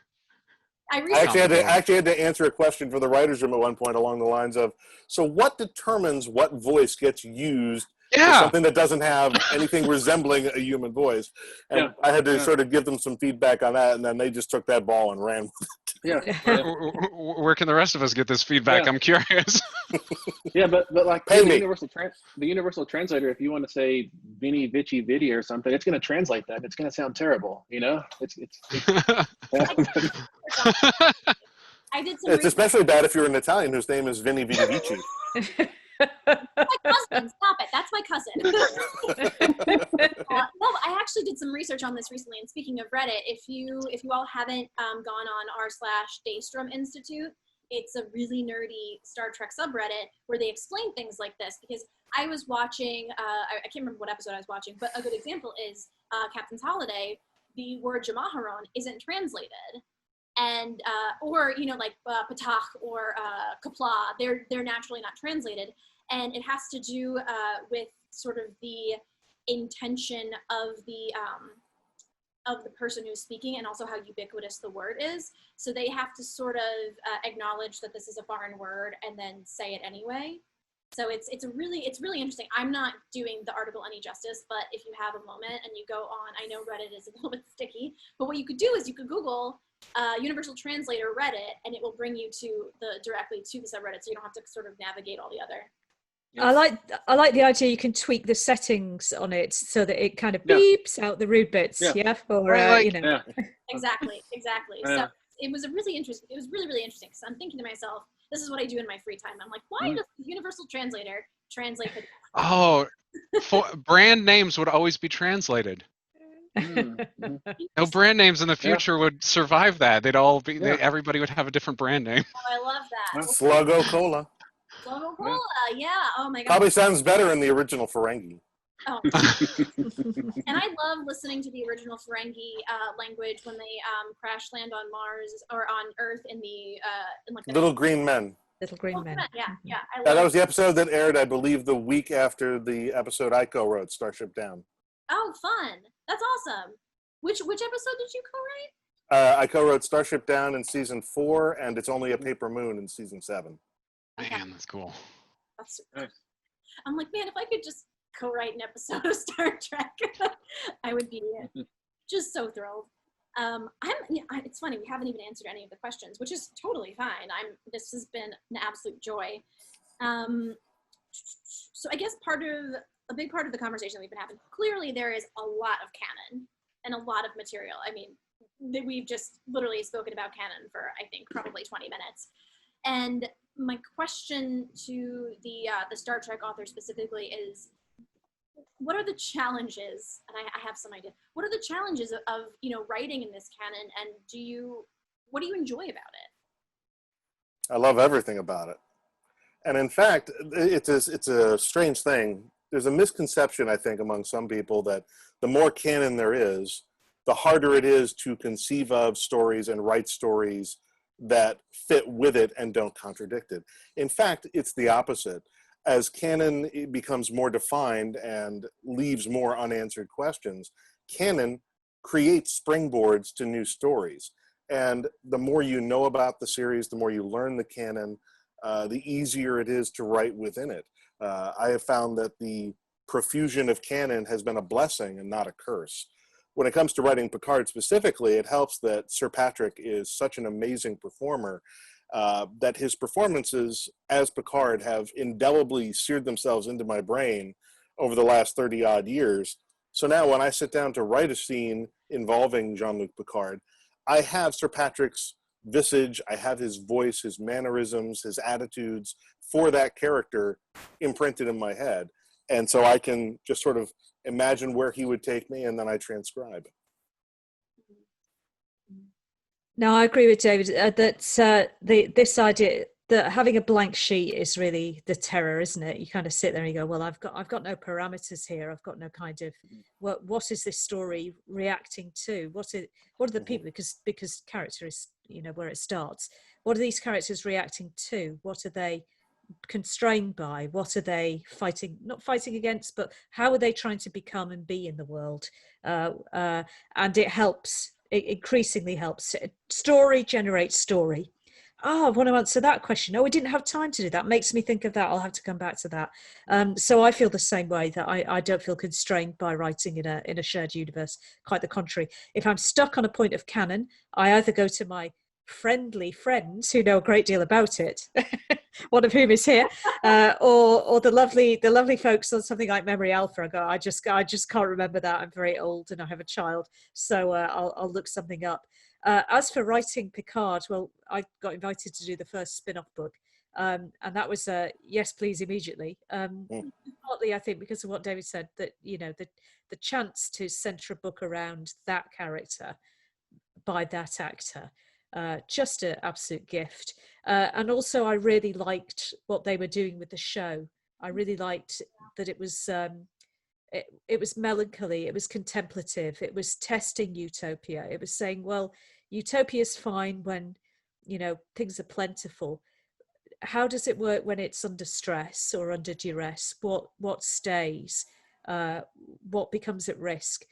[SPEAKER 1] I
[SPEAKER 2] actually had to answer a question for the writers' room at one point along the lines of, so what determines what voice gets used for something that doesn't have anything resembling a human voice? And I had to sort of give them some feedback on that, and then they just took that ball and ran with it.
[SPEAKER 5] Where can the rest of us get this feedback? I'm curious.
[SPEAKER 4] but like the universal translator, if you want to say Vinny Vici Vidi or something, it's going to translate that. It's going to sound terrible, It's
[SPEAKER 1] I did some
[SPEAKER 2] it's especially bad if you're an Italian whose name is Vinny Vidi Vici.
[SPEAKER 1] My cousin, stop it. That's my cousin. No, I actually did some research on this recently. And speaking of Reddit, if you all haven't gone on r/Daystrom Institute, it's a really nerdy Star Trek subreddit where they explain things like this. Because I was watching, I can't remember what episode I was watching, but a good example is Captain's Holiday. The word Jamaharon isn't translated. And or like Patach or Kapla, they're naturally not translated, and it has to do with sort of the intention of the person who's speaking, and also how ubiquitous the word is. So they have to sort of acknowledge that this is a foreign word and then say it anyway. So it's really interesting. I'm not doing the article any justice, but if you have a moment and you go on, I know Reddit is a little bit sticky, but what you could do is you could Google Universal Translator Reddit, and it will bring you directly to the subreddit, so you don't have to sort of navigate all the other
[SPEAKER 3] I like the idea you can tweak the settings on it so that it kind of beeps out the rude bits.
[SPEAKER 4] Yeah.
[SPEAKER 3] Or
[SPEAKER 5] Right, like-
[SPEAKER 3] you know.
[SPEAKER 1] Exactly.
[SPEAKER 4] Yeah.
[SPEAKER 1] So it was a really interesting. It was really, really interesting because I'm thinking to myself, this is what I do in my free time. I'm like, why does the Universal Translator translate?
[SPEAKER 5] Oh, brand names would always be translated. No brand names in the future would survive that. They'd all be. Everybody would have a different brand name.
[SPEAKER 1] Oh, I love that.
[SPEAKER 2] Sluggo Cola.
[SPEAKER 1] Sluggo Cola, yeah. Oh my god.
[SPEAKER 2] Probably sounds better in the original Ferengi.
[SPEAKER 1] Oh. And I love listening to the original Ferengi language when they crash land on Mars or on Earth in the in like the
[SPEAKER 2] Little Green Men.
[SPEAKER 3] Little Green Men.
[SPEAKER 1] Yeah. I love
[SPEAKER 2] That was the episode that aired, I believe, the week after the episode I co-wrote, Starship Down.
[SPEAKER 1] Oh, fun! That's awesome. Which episode did you co-write?
[SPEAKER 2] I co-wrote Starship Down in season 4, and It's Only a Paper Moon in season 7.
[SPEAKER 5] Man, that's cool.
[SPEAKER 1] That's super cool. I'm like, man, if I could just co-write an episode of Star Trek, I would be just so thrilled. It's funny, we haven't even answered any of the questions, which is totally fine. This has been an absolute joy. So I guess a big part of the conversation we've been having, clearly there is a lot of canon and a lot of material. I mean, we've just literally spoken about canon for, I think, probably 20 minutes. And my question to the Star Trek author specifically is, what are the challenges, and I have some idea, what are the challenges of writing in this canon, and what do you enjoy about it?
[SPEAKER 2] I love everything about it. And in fact, it's a strange thing. There's a misconception, I think, among some people that the more canon there is, the harder it is to conceive of stories and write stories that fit with it and don't contradict it. In fact, it's the opposite. As canon becomes more defined and leaves more unanswered questions, canon creates springboards to new stories. And the more you know about the series, the more you learn the canon, the easier it is to write within it. I have found that the profusion of canon has been a blessing and not a curse. When it comes to writing Picard specifically, it helps that Sir Patrick is such an amazing performer that his performances as Picard have indelibly seared themselves into my brain over the last 30-odd years. So now when I sit down to write a scene involving Jean-Luc Picard, I have Sir Patrick's visage, I have his voice, his mannerisms, his attitudes for that character imprinted in my head. And so I can just sort of imagine where he would take me, and then I transcribe.
[SPEAKER 3] No, I agree with David that this idea that having a blank sheet is really the terror, isn't it? You kind of sit there and you go, well, I've got no parameters here. I've got no kind of what is this story reacting to? What are the people, because character is where it starts. What are these characters reacting to? What are they constrained by? What are they not fighting against, but how are they trying to become and be in the world? And it increasingly helps. Story generates story. I want to answer that question. We didn't have time to do that. Makes me think of that. I'll have to come back to that. So I feel the same way, that I don't feel constrained by writing in a shared universe. Quite the contrary. If I'm stuck on a point of canon, I either go to my friendly friends who know a great deal about it, one of whom is here, or the lovely folks on something like Memory Alpha. I just can't remember that. I'm very old and I have a child, so I'll look something up. As for writing Picard, well, I got invited to do the first spin-off book, and that was yes, please, immediately. Partly, I think, because of what David said, that the chance to centre a book around that character by that actor. Just an absolute gift. And also I really liked what they were doing with the show. I really liked that it was melancholy, it was contemplative, it was testing utopia. It was saying, well, utopia's fine when things are plentiful. How does it work when it's under stress or under duress? What stays? What becomes at risk?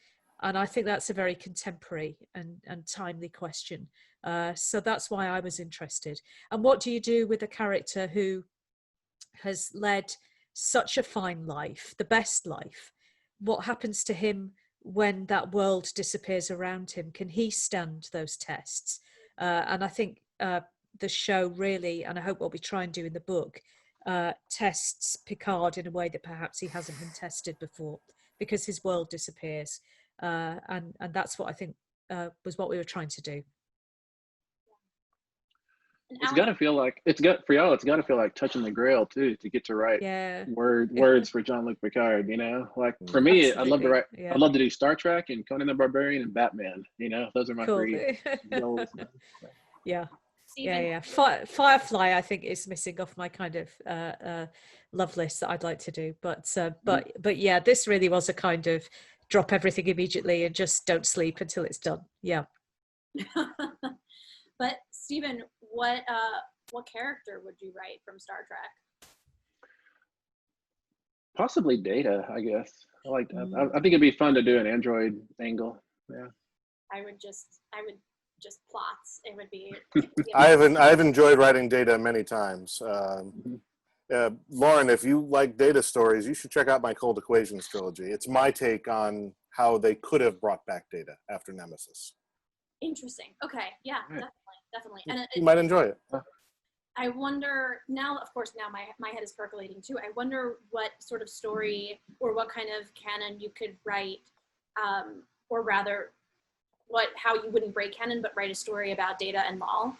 [SPEAKER 3] And I think that's a very contemporary and timely question. So that's why I was interested. And what do you do with a character who has led such a fine life, the best life? What happens to him when that world disappears around him? Can he stand those tests? And I think the show really, and I hope what we try and do in the book, tests Picard in a way that perhaps he hasn't been tested before, because his world disappears, and that's what I think was what we were trying to do.
[SPEAKER 4] It's got to feel like it's got for y'all. It's got to feel like touching the grail too, to get to write words for Jean-Luc Picard. You know, like for me,
[SPEAKER 3] Absolutely.
[SPEAKER 4] I'd love to write.
[SPEAKER 3] Yeah.
[SPEAKER 4] I'd love to do Star Trek and Conan the Barbarian and Batman. You know, those are my
[SPEAKER 3] Cool.
[SPEAKER 4] three goals.
[SPEAKER 3] Yeah.
[SPEAKER 1] Steven?
[SPEAKER 3] Yeah. Firefly, I think, is missing off my kind of love list that I'd like to do. But yeah, this really was a kind of drop everything immediately and just don't sleep until it's done. Yeah.
[SPEAKER 1] But Steven, what character would you write from Star Trek?
[SPEAKER 4] Possibly Data, I guess. I like that. I think it'd be fun to do an android angle. Yeah.
[SPEAKER 1] I would just plots. It would be.
[SPEAKER 2] I've enjoyed writing Data many times. Lauren, if you like Data stories, you should check out my Cold Equations trilogy. It's my take on how they could have brought back Data after Nemesis.
[SPEAKER 1] Interesting. Okay. Yeah.
[SPEAKER 4] Right.
[SPEAKER 1] Definitely. And
[SPEAKER 2] You might enjoy it.
[SPEAKER 1] I wonder now. Of course, now my head is percolating too. I wonder what sort of story or what kind of canon you could write, or rather, how you wouldn't break canon but write a story about Data and Maul.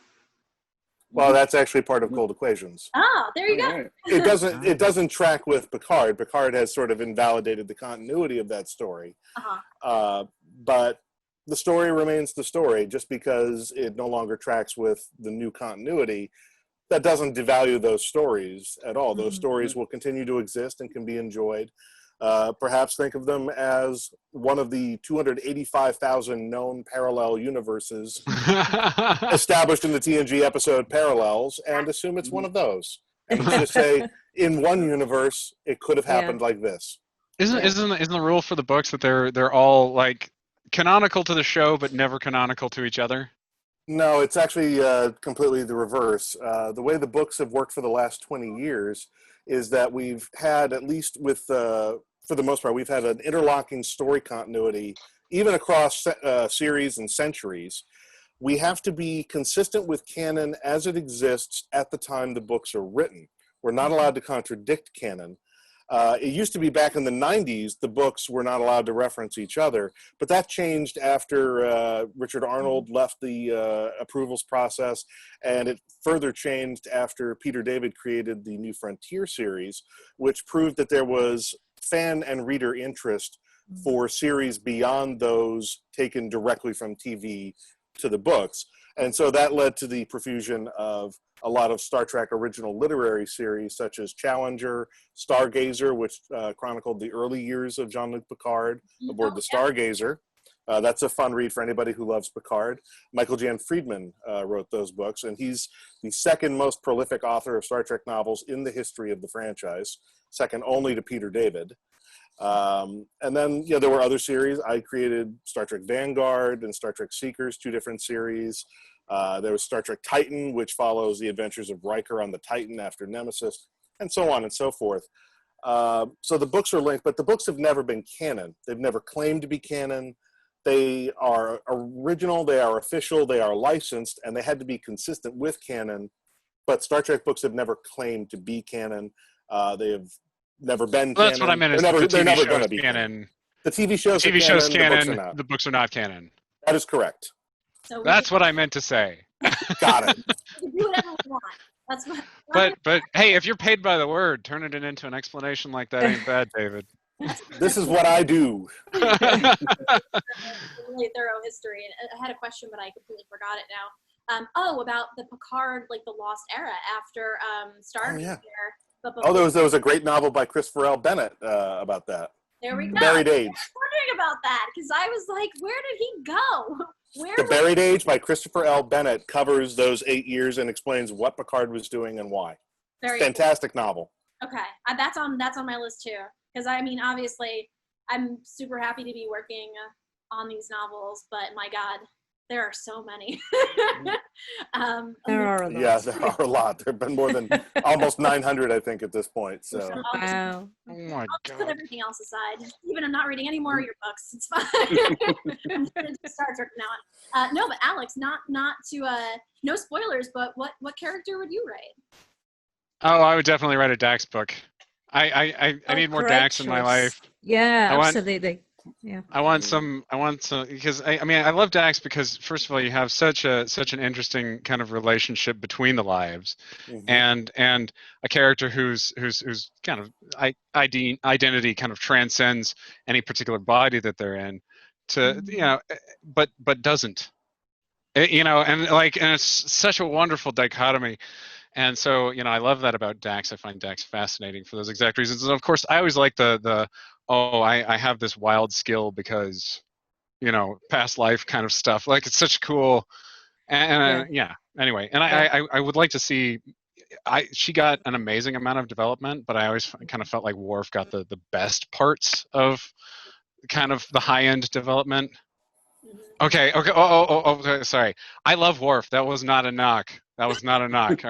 [SPEAKER 2] Well, that's actually part of Cold Equations.
[SPEAKER 1] Ah, there you go.
[SPEAKER 4] Right.
[SPEAKER 2] It doesn't track with Picard. Picard has sort of invalidated the continuity of that story. But the story remains the story. Just because it no longer tracks with the new continuity, that doesn't devalue those stories at all. Those stories will continue to exist and can be enjoyed. Perhaps think of them as one of the 285,000 known parallel universes established in the TNG episode Parallels, and assume it's one of those. And just say, in one universe, it could have happened like this.
[SPEAKER 5] Isn't the rule for the books that they're all like canonical to the show but never canonical to each other?
[SPEAKER 2] No, it's actually completely the reverse. The way the books have worked for the last 20 years is that we've had, at least with, for the most part, we've had an interlocking story continuity, even across series and centuries. We have to be consistent with canon as it exists at the time the books are written. We're not allowed to contradict canon. It used to be back in the 90s, the books were not allowed to reference each other, but that changed after Richard Arnold left the approvals process, and it further changed after Peter David created the New Frontier series, which proved that there was fan and reader interest for series beyond those taken directly from TV to the books. And so that led to the profusion of a lot of Star Trek original literary series, such as Challenger, Stargazer, which chronicled the early years of Jean-Luc Picard aboard the Stargazer. That's a fun read for anybody who loves Picard. Michael Jan Friedman wrote those books, and he's the second most prolific author of Star Trek novels in the history of the franchise, second only to Peter David. And then, there were other series. I created Star Trek Vanguard and Star Trek Seekers, two different series. There was Star Trek Titan, which follows the adventures of Riker on the Titan after Nemesis, and so on and so forth. So the books are linked, but the books have never been canon. They've never claimed to be canon. They are original, they are official, they are licensed, and they had to be consistent with canon. But Star Trek books have never claimed to be canon. They have never been canon.
[SPEAKER 5] That's what I meant.
[SPEAKER 2] They're never going to
[SPEAKER 5] be
[SPEAKER 2] be
[SPEAKER 5] canon.
[SPEAKER 2] The TV shows
[SPEAKER 5] are
[SPEAKER 2] canon,
[SPEAKER 5] canon. The books are not canon.
[SPEAKER 2] That is correct.
[SPEAKER 1] So
[SPEAKER 5] that's what I meant to say.
[SPEAKER 2] Got it.
[SPEAKER 1] We can do whatever we want. That's what.
[SPEAKER 5] But hey, if you're paid by the word, turning it into an explanation like that ain't bad, David.
[SPEAKER 2] This is what I do.
[SPEAKER 1] Really thorough history. And I had a question, but I completely forgot it now. About the Picard, like the Lost Era after Starfleet.
[SPEAKER 2] There was a great novel by Christopher L. Bennett about that.
[SPEAKER 1] There we go.
[SPEAKER 2] Buried Age.
[SPEAKER 1] I was wondering about that because I was like, where did he go?
[SPEAKER 2] The Buried Age by Christopher L. Bennett covers those 8 years and explains what Picard was doing and why. Fantastic novel.
[SPEAKER 1] Okay, that's on my list too. Because I mean, obviously, I'm super happy to be working on these novels, but my God, there are so many.
[SPEAKER 3] There are a lot.
[SPEAKER 2] Yeah, there are a lot. There have been more than almost 900, I think, at this point. So.
[SPEAKER 3] Wow.
[SPEAKER 5] Oh my
[SPEAKER 1] God. Put everything else aside. Even I'm not reading any more of your books. It's fine. I'm going to Star Trek now on. No, but Alex, not to no spoilers, but what character would you write?
[SPEAKER 5] Oh, I would definitely write a Dax book. I need more
[SPEAKER 3] Great
[SPEAKER 5] Dax in my
[SPEAKER 3] choice.
[SPEAKER 5] life.
[SPEAKER 3] Yeah,
[SPEAKER 5] I want
[SPEAKER 3] absolutely. Yeah.
[SPEAKER 5] I want some because I mean I love Dax because first of all you have such an interesting kind of relationship between the lives, and a character whose kind of identity kind of transcends any particular body that they're in, to but doesn't. And it's such a wonderful dichotomy. And so, I love that about Dax. I find Dax fascinating for those exact reasons. And of course, I always like I have this wild skill because, past life kind of stuff. Like it's such cool. And anyway, and I would like to see. She got an amazing amount of development, but I always kind of felt like Worf got the best parts of kind of the high end development. Okay. Okay, sorry. I love Worf. That was not a knock. All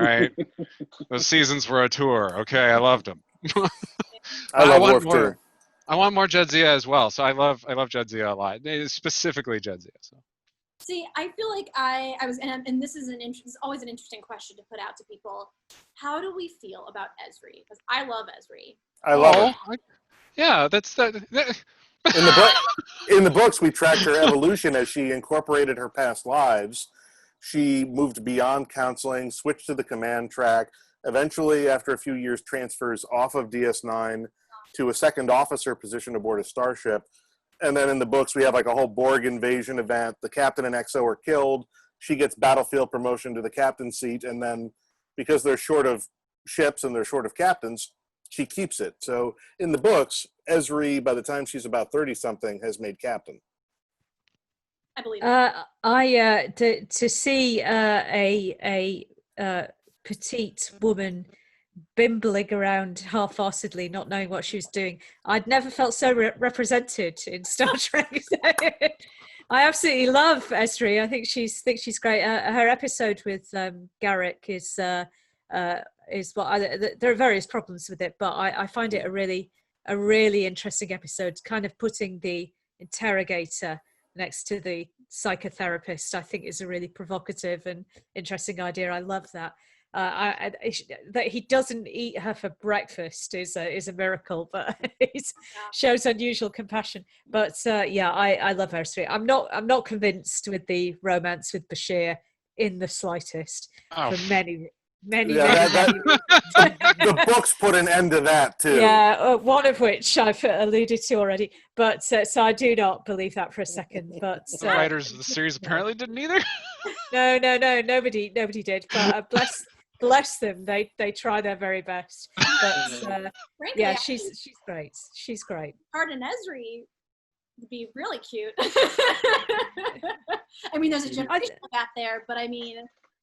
[SPEAKER 5] right. Those seasons were a tour. Okay, I loved them.
[SPEAKER 2] I love
[SPEAKER 5] want
[SPEAKER 2] Worf
[SPEAKER 5] more.
[SPEAKER 2] too.
[SPEAKER 5] I want more Jadzia as well. So I love Jadzia a lot, specifically Jadzia. So.
[SPEAKER 1] See, I feel like I was, and this is always an interesting question to put out to people. How do we feel about Ezri? Because I love Ezri.
[SPEAKER 2] I love her.
[SPEAKER 5] Yeah, that's that.
[SPEAKER 2] In the books, we tracked her evolution as she incorporated her past lives. She moved beyond counseling, switched to the command track, eventually, after a few years, transfers off of DS9 to a second officer position aboard a starship. And then in the books, we have like a whole Borg invasion event. The captain and XO are killed. She gets battlefield promotion to the captain's seat. And then because they're short of ships and they're short of captains, she keeps it. So in the books, Ezri, by the time she's about 30-something, has made captain.
[SPEAKER 1] I believe it.
[SPEAKER 3] To see a petite woman bimbling around half-assedly, not knowing what she was doing, I'd never felt so represented in Star Trek. I absolutely love Ezri. I think she's great. Her episode with Garrick is what there are various problems with it, but I find it a really interesting episode. Kind of putting the interrogator next to the psychotherapist, I think, is a really provocative and interesting idea. I love that. That he doesn't eat her for breakfast is a miracle, but it shows unusual compassion. But I love Ezri. I'm not convinced with the romance with Bashir in the slightest for many reasons.
[SPEAKER 2] The books put an end to that too.
[SPEAKER 3] Yeah, one of which I've alluded to already. But so I do not believe that for a second. But
[SPEAKER 5] the writers of the series apparently didn't either.
[SPEAKER 3] No, nobody did. But bless them, they try their very best. But
[SPEAKER 1] Frankly,
[SPEAKER 3] she's great. She's great.
[SPEAKER 1] Picard and Ezri would be really cute. I mean, there's a generational gap there, but I mean,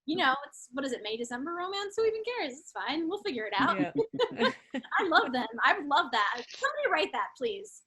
[SPEAKER 1] it's, what is it, May, December romance? Who even cares? It's fine. We'll figure it out. Yeah. I love them. I would love that. Somebody write that, please.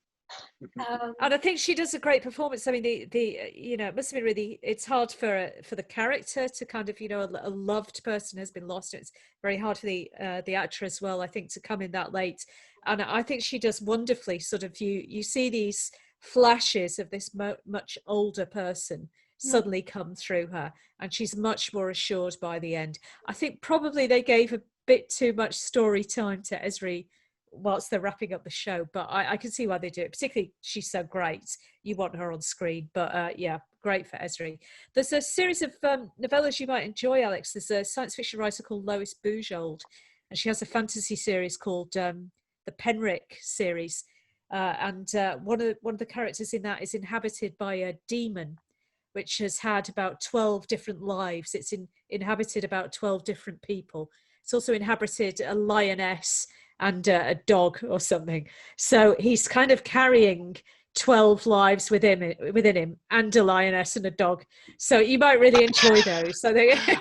[SPEAKER 3] And I think she does a great performance. I mean, it must have been really, it's hard for the character to kind of, a loved person has been lost. It's very hard for the actor as well, I think, to come in that late. And I think she does wonderfully. Sort of, you see these flashes of this much older person suddenly come through her, and she's much more assured by the end. I think probably they gave a bit too much story time to Ezri whilst they're wrapping up the show, but I can see why they do it. Particularly, she's so great, you want her on screen. But great for Ezri. There's a series of novellas you might enjoy, Alex. There's a science fiction writer called Lois Bujold, and she has a fantasy series called the Penrick series, and one of the characters in that is inhabited by a demon which has had about 12 different lives. It's inhabited about 12 different people. It's also inhabited a lioness and a dog or something. So he's kind of carrying 12 lives within him, and a lioness and a dog. So you might really enjoy those. So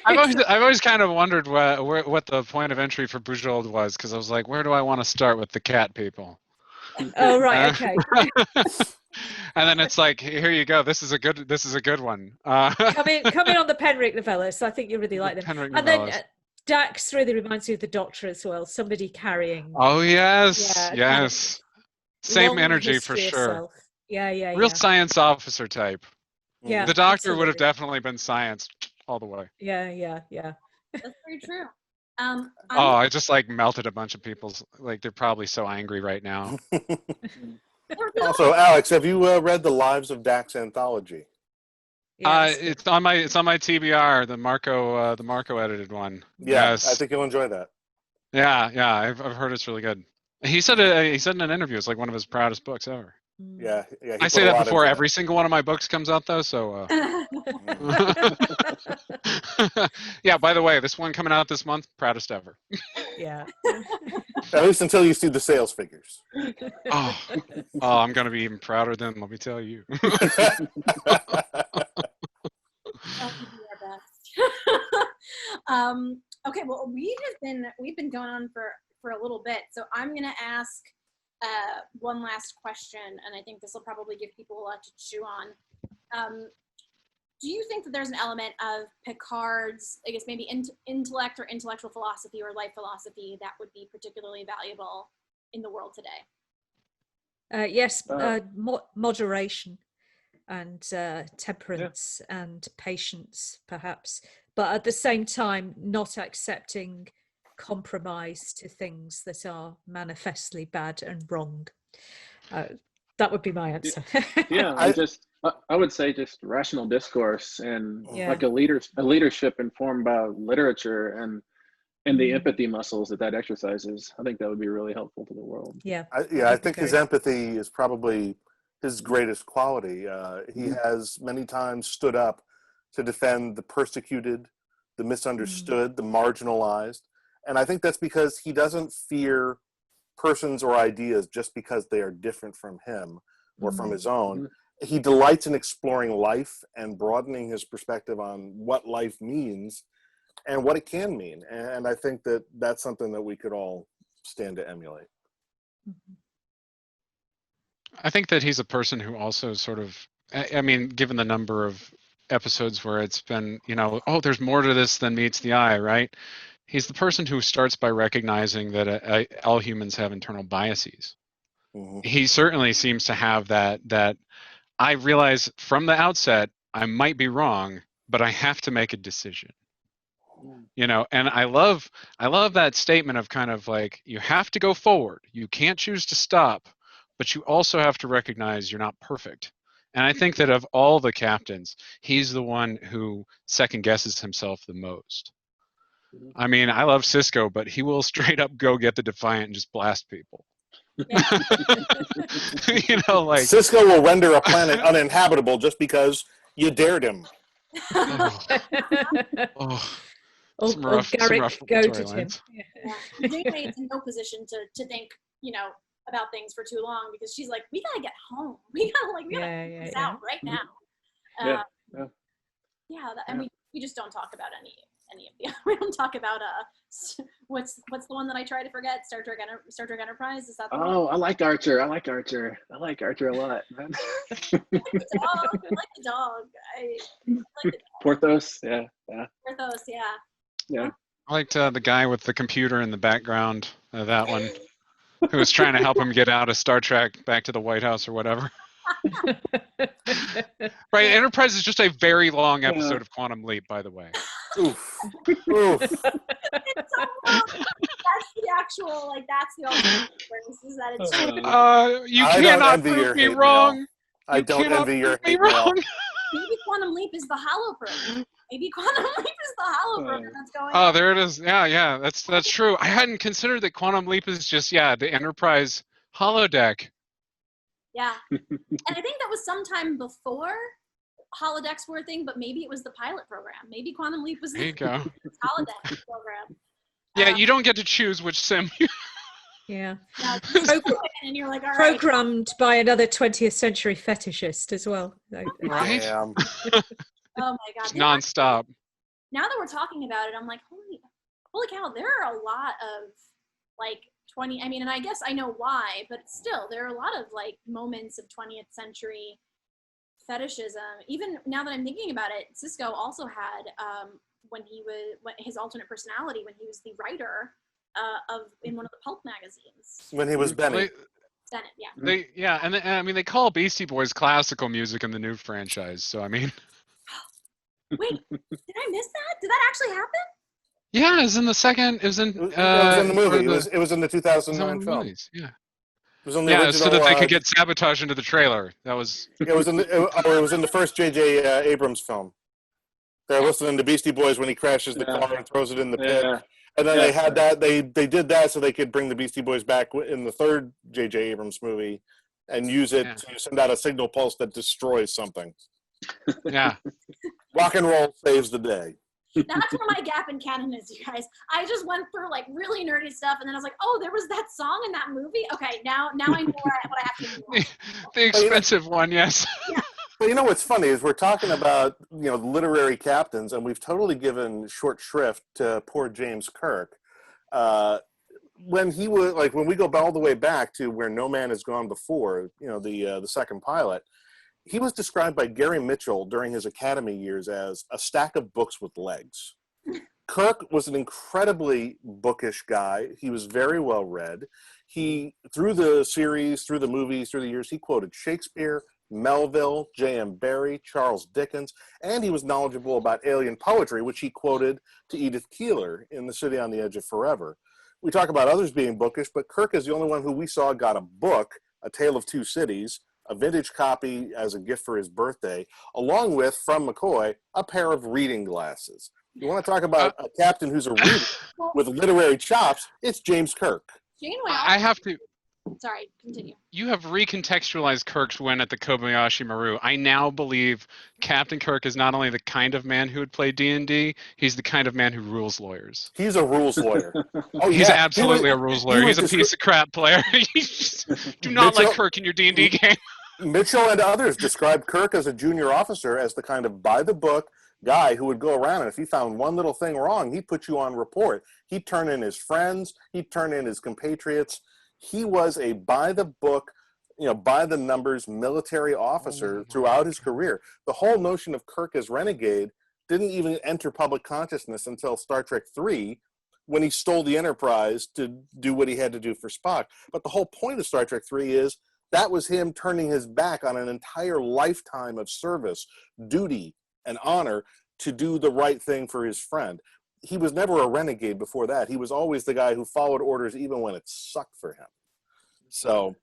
[SPEAKER 5] I've always kind of wondered what the point of entry for Bujold was, because I was like, where do I want to start with the cat people?
[SPEAKER 3] Oh, right, okay.
[SPEAKER 5] And then it's like, here you go. This is a good one.
[SPEAKER 3] Come in on the Penrick novellas. I think you really like them.
[SPEAKER 5] Penrick
[SPEAKER 3] and
[SPEAKER 5] novellas.
[SPEAKER 3] Then Dax really reminds me of the Doctor as well. Somebody carrying.
[SPEAKER 5] Oh yes, yes. Same energy for sure.
[SPEAKER 3] Yeah.
[SPEAKER 5] Real science officer type.
[SPEAKER 3] Yeah.
[SPEAKER 5] The Doctor would have definitely been science all the way.
[SPEAKER 3] Yeah.
[SPEAKER 1] That's very true.
[SPEAKER 5] I just like melted a bunch of people's, like, they're probably so angry right now.
[SPEAKER 2] Also, Alex, have you read the Lives of Dax anthology?
[SPEAKER 3] Yes.
[SPEAKER 5] It's on my TBR, the Marco edited one.
[SPEAKER 2] Yeah,
[SPEAKER 5] Yes.
[SPEAKER 2] I think you'll enjoy that.
[SPEAKER 5] Yeah, I've heard it's really good. He said in an interview it's like one of his proudest books ever.
[SPEAKER 2] Yeah.
[SPEAKER 5] I say that before every single one of my books comes out, though. So. Yeah. By the way, this one coming out this month, proudest ever.
[SPEAKER 3] Yeah.
[SPEAKER 2] At least until you see the sales figures.
[SPEAKER 5] Oh, I'm gonna be even prouder then. Let me tell you.
[SPEAKER 1] Okay, well, we've been going on for a little bit, so I'm gonna ask one last question, and I think this will probably give people a lot to chew on. Do you think that there's an element of Picard's, I guess maybe intellect or intellectual philosophy or life philosophy that would be particularly valuable in the world today?
[SPEAKER 3] Yes, moderation and temperance and patience, perhaps, but at the same time, not accepting compromise to things that are manifestly bad and wrong. That would be my answer.
[SPEAKER 4] Yeah, I would say just rational discourse and like a leadership informed by literature and the empathy muscles that exercises. I think that would be really helpful to the world.
[SPEAKER 3] Yeah.
[SPEAKER 2] I think his empathy is probably his greatest quality. He has many times stood up to defend the persecuted, the misunderstood, the marginalized. And I think that's because he doesn't fear persons or ideas just because they are different from him or from his own. He delights in exploring life and broadening his perspective on what life means and what it can mean. And I think that that's something that we could all stand to emulate.
[SPEAKER 5] I think that he's a person who also sort of, I mean, given the number of episodes where it's been, there's more to this than meets the eye, right? He's the person who starts by recognizing that all humans have internal biases. He certainly seems to have that I realize from the outset, I might be wrong, but I have to make a decision. And I love that statement of kind of like, you have to go forward. You can't choose to stop, but you also have to recognize you're not perfect. And I think that of all the captains, he's the one who second guesses himself the most. I mean, I love Cisco, but he will straight up go get the Defiant and just blast people.
[SPEAKER 2] Cisco will render a planet uninhabitable just because you dared him.
[SPEAKER 3] Garrick goaded him.
[SPEAKER 1] Janeway's in no position to think, about things for too long because she's like, we gotta get home. We gotta get this out right now. I mean, we just don't talk about any of the. We don't talk about what's the one that I try to forget? Star Trek Enterprise. Is that the one?
[SPEAKER 4] I like Archer. I like Archer a lot, man.
[SPEAKER 1] I like the dog. I like the dog.
[SPEAKER 4] Porthos, yeah.
[SPEAKER 1] Porthos, yeah.
[SPEAKER 4] Yeah.
[SPEAKER 5] I liked the guy with the computer in the background. That one, who was trying to help him get out of Star Trek back to the White House or whatever. Right, Enterprise is just a very long episode of Quantum Leap, by the way.
[SPEAKER 2] Oof.
[SPEAKER 1] It's so long. That's the actual, that's the ultimate difference, is that it's
[SPEAKER 5] you cannot prove me wrong.
[SPEAKER 2] I don't envy your hate mail.
[SPEAKER 1] Maybe Quantum Leap is the hollow program. Maybe Quantum Leap is the hollow program that's going on.
[SPEAKER 5] Oh, there it is. Yeah, that's true. I hadn't considered that Quantum Leap is just, the Enterprise holodeck.
[SPEAKER 1] Yeah. And I think that was sometime before holodecks were a thing, but maybe it was the pilot program. Maybe Quantum Leap was the holodeck program.
[SPEAKER 5] Yeah, you don't get to choose which sim.
[SPEAKER 3] Yeah.
[SPEAKER 1] And you're like, all right.
[SPEAKER 3] Programmed by another 20th century fetishist as well.
[SPEAKER 5] Right?
[SPEAKER 1] Oh my God.
[SPEAKER 5] It's nonstop.
[SPEAKER 1] Now that we're talking about it, I'm like, holy cow, there are a lot of 20, and I guess I know why, but still, there are a lot of moments of 20th century fetishism. Even now that I'm thinking about it, Cisco also had, when his alternate personality, when he was the writer in one of the pulp magazines.
[SPEAKER 2] When he was Benny.
[SPEAKER 1] Bennett,
[SPEAKER 5] yeah. And they call Beastie Boys classical music in the new franchise, so I mean.
[SPEAKER 1] Wait, did I miss that? Did that actually happen?
[SPEAKER 5] Yeah, it was in the second. It was in.
[SPEAKER 2] It was in the
[SPEAKER 5] for
[SPEAKER 2] movie.
[SPEAKER 5] the,
[SPEAKER 2] It was in the
[SPEAKER 5] it was in
[SPEAKER 2] 2009
[SPEAKER 5] the
[SPEAKER 2] film.
[SPEAKER 5] movies. Yeah.
[SPEAKER 2] It was in the
[SPEAKER 5] Yeah,
[SPEAKER 2] original.
[SPEAKER 5] so that they could get sabotage into the trailer. That was.
[SPEAKER 2] It was in the. It was in the first J.J. Abrams film. They're listening to Beastie Boys when he crashes the car and throws it in the pit.
[SPEAKER 4] Yeah.
[SPEAKER 2] And then they had that. They did that so they could bring the Beastie Boys back in the third J.J. Abrams movie, and use it to send out a signal pulse that destroys something.
[SPEAKER 5] Yeah.
[SPEAKER 2] Rock and roll saves the day.
[SPEAKER 1] That's where my gap in canon is, you guys. I just went through like really nerdy stuff, and then I was like, "Oh, there was that song in that movie." Okay, now I know what I have to do.
[SPEAKER 5] The expensive one, yes.
[SPEAKER 1] Yeah.
[SPEAKER 2] But you know what's funny is we're talking about literary captains, and we've totally given short shrift to poor James Kirk. When he was when we go all the way back to Where No Man Has Gone Before, the second pilot. He was described by Gary Mitchell during his academy years as a stack of books with legs. Kirk was an incredibly bookish guy. He was very well read. He, through the series, through the movies, through the years, he quoted Shakespeare, Melville, J.M. Barrie, Charles Dickens, and he was knowledgeable about alien poetry, which he quoted to Edith Keeler in The City on the Edge of Forever. We talk about others being bookish, but Kirk is the only one who we saw got a book, A Tale of Two Cities, a vintage copy as a gift for his birthday, along with, from McCoy, a pair of reading glasses. You want to talk about a captain who's a reader with literary chops, it's James Kirk.
[SPEAKER 5] I have to...
[SPEAKER 1] Sorry, continue.
[SPEAKER 5] You have recontextualized Kirk's win at the Kobayashi Maru. I now believe Captain Kirk is not only the kind of man who would play D&D, he's the kind of man who rules lawyers.
[SPEAKER 2] He's a rules lawyer. Oh,
[SPEAKER 5] he's absolutely a rules lawyer. He's a piece of crap player. Do not let Kirk in your D&D game.
[SPEAKER 2] Mitchell and others described Kirk as a junior officer as the kind of by-the-book guy who would go around, and if he found one little thing wrong, he'd put you on report. He'd turn in his friends. He'd turn in his compatriots. He was a by-the-book, by-the-numbers military officer throughout his career. The whole notion of Kirk as renegade didn't even enter public consciousness until Star Trek III, when he stole the Enterprise to do what he had to do for Spock. But the whole point of Star Trek III is that was him turning his back on an entire lifetime of service, duty, and honor to do the right thing for his friend. He was never a renegade before that. He was always the guy who followed orders even when it sucked for him. So,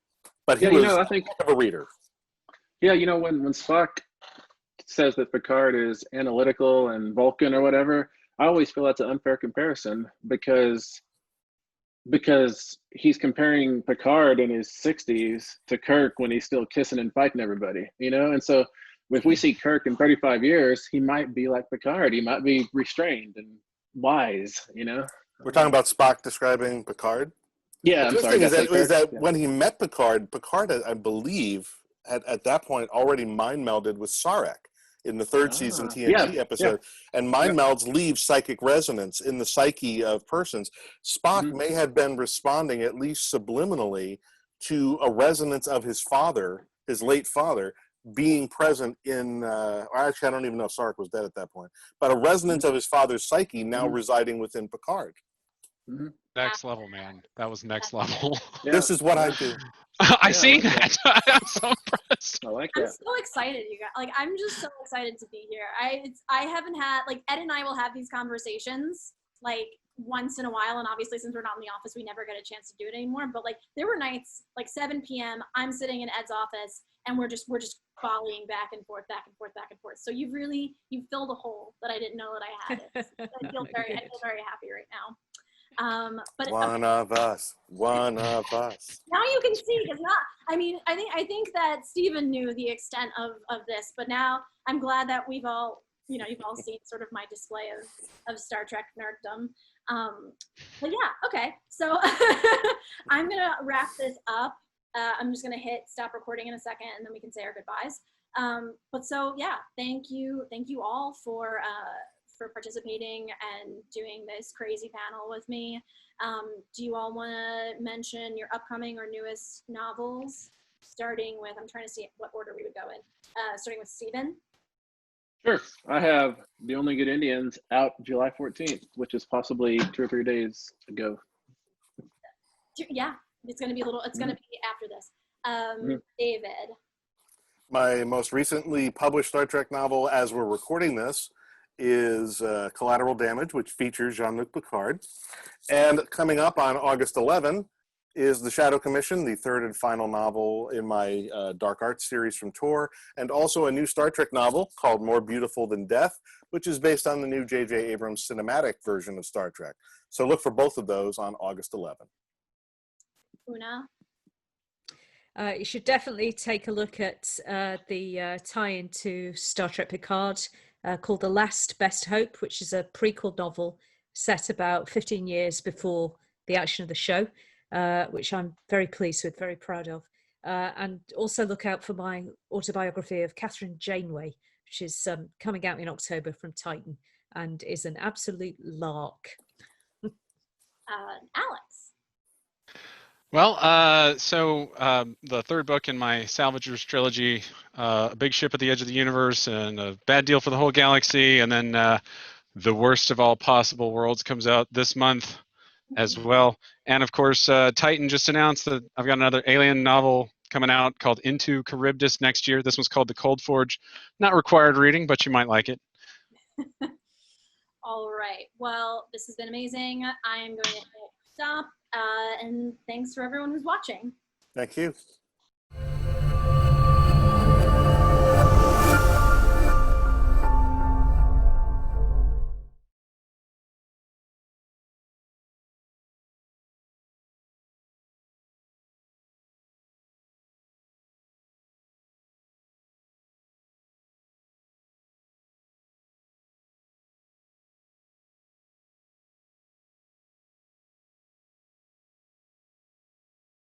[SPEAKER 2] but he was
[SPEAKER 4] I think
[SPEAKER 2] a reader.
[SPEAKER 4] Yeah, when Spock says that Picard is analytical and Vulcan or whatever, I always feel that's an unfair comparison because he's comparing Picard in his 60s to Kirk when he's still kissing and fighting everybody, And so if we see Kirk in 35 years, he might be like Picard. He might be restrained and wise,
[SPEAKER 2] We're talking about Spock describing Picard?
[SPEAKER 4] Yeah, I'm sorry.
[SPEAKER 2] Is that when he met Picard, I believe, had at that point already mind melded with Sarek in the third season TNG episode. And mind melds leave psychic resonance in the psyche of persons. Spock may have been responding, at least subliminally, to a resonance of his father, his late father, being present in, actually, I don't even know if Sarek was dead at that point, but a resonance of his father's psyche now residing within Picard.
[SPEAKER 5] Next level, man. That was next level.
[SPEAKER 2] Yeah. This is what I do.
[SPEAKER 5] I see that. I'm so impressed.
[SPEAKER 4] I like that.
[SPEAKER 1] I'm so excited, you guys. I'm just so excited to be here. I haven't had, Ed and I will have these conversations, once in a while, and obviously since we're not in the office, we never get a chance to do it anymore, but there were nights, 7 p.m., I'm sitting in Ed's office, and we're just volleying back and forth. So you filled a hole that I didn't know that I had. I feel very happy right now. But
[SPEAKER 2] one of us.
[SPEAKER 1] Now you can see, because I think that Stephen knew the extent of this, but now I'm glad that you've all seen sort of my display of Star Trek nerddom. But yeah, okay. So I'm gonna wrap this up. I'm just gonna hit stop recording in a second, and then we can say our goodbyes. But so yeah, thank you all for participating and doing this crazy panel with me. Do you all want to mention your upcoming or newest novels? Starting with, I'm trying to see what order we would go in. Starting with Stephen.
[SPEAKER 4] Sure. I have The Only Good Indians out July 14th, which is possibly 2 or 3 days ago.
[SPEAKER 1] Yeah, it's going to be after this. David.
[SPEAKER 2] My most recently published Star Trek novel, as we're recording this, is Collateral Damage, which features Jean-Luc Picard. And coming up on August 11 is The Shadow Commission, the third and final novel in my Dark Arts series from Tor, and also a new Star Trek novel called More Beautiful Than Death, which is based on the new J.J. Abrams cinematic version of Star Trek. So look for both of those on August 11.
[SPEAKER 1] Una?
[SPEAKER 3] You should definitely take a look at the tie-in to Star Trek Picard called The Last Best Hope, which is a prequel novel set about 15 years before the action of the show, which I'm very pleased with, very proud of. And also look out for my autobiography of Catherine Janeway, which is coming out in October from Titan and is an absolute lark.
[SPEAKER 1] Alex?
[SPEAKER 5] Well, the third book in my Salvagers trilogy, A Big Ship at the Edge of the Universe and A Bad Deal for the Whole Galaxy, and then The Worst of All Possible Worlds comes out this month as well. And of course, Titan just announced that I've got another alien novel coming out called Into Charybdis next year. This one's called The Cold Forge. Not required reading, but you might like it.
[SPEAKER 1] All right. Well, this has been amazing. I am going to hit stop. And thanks for everyone who's watching.
[SPEAKER 2] Thank you.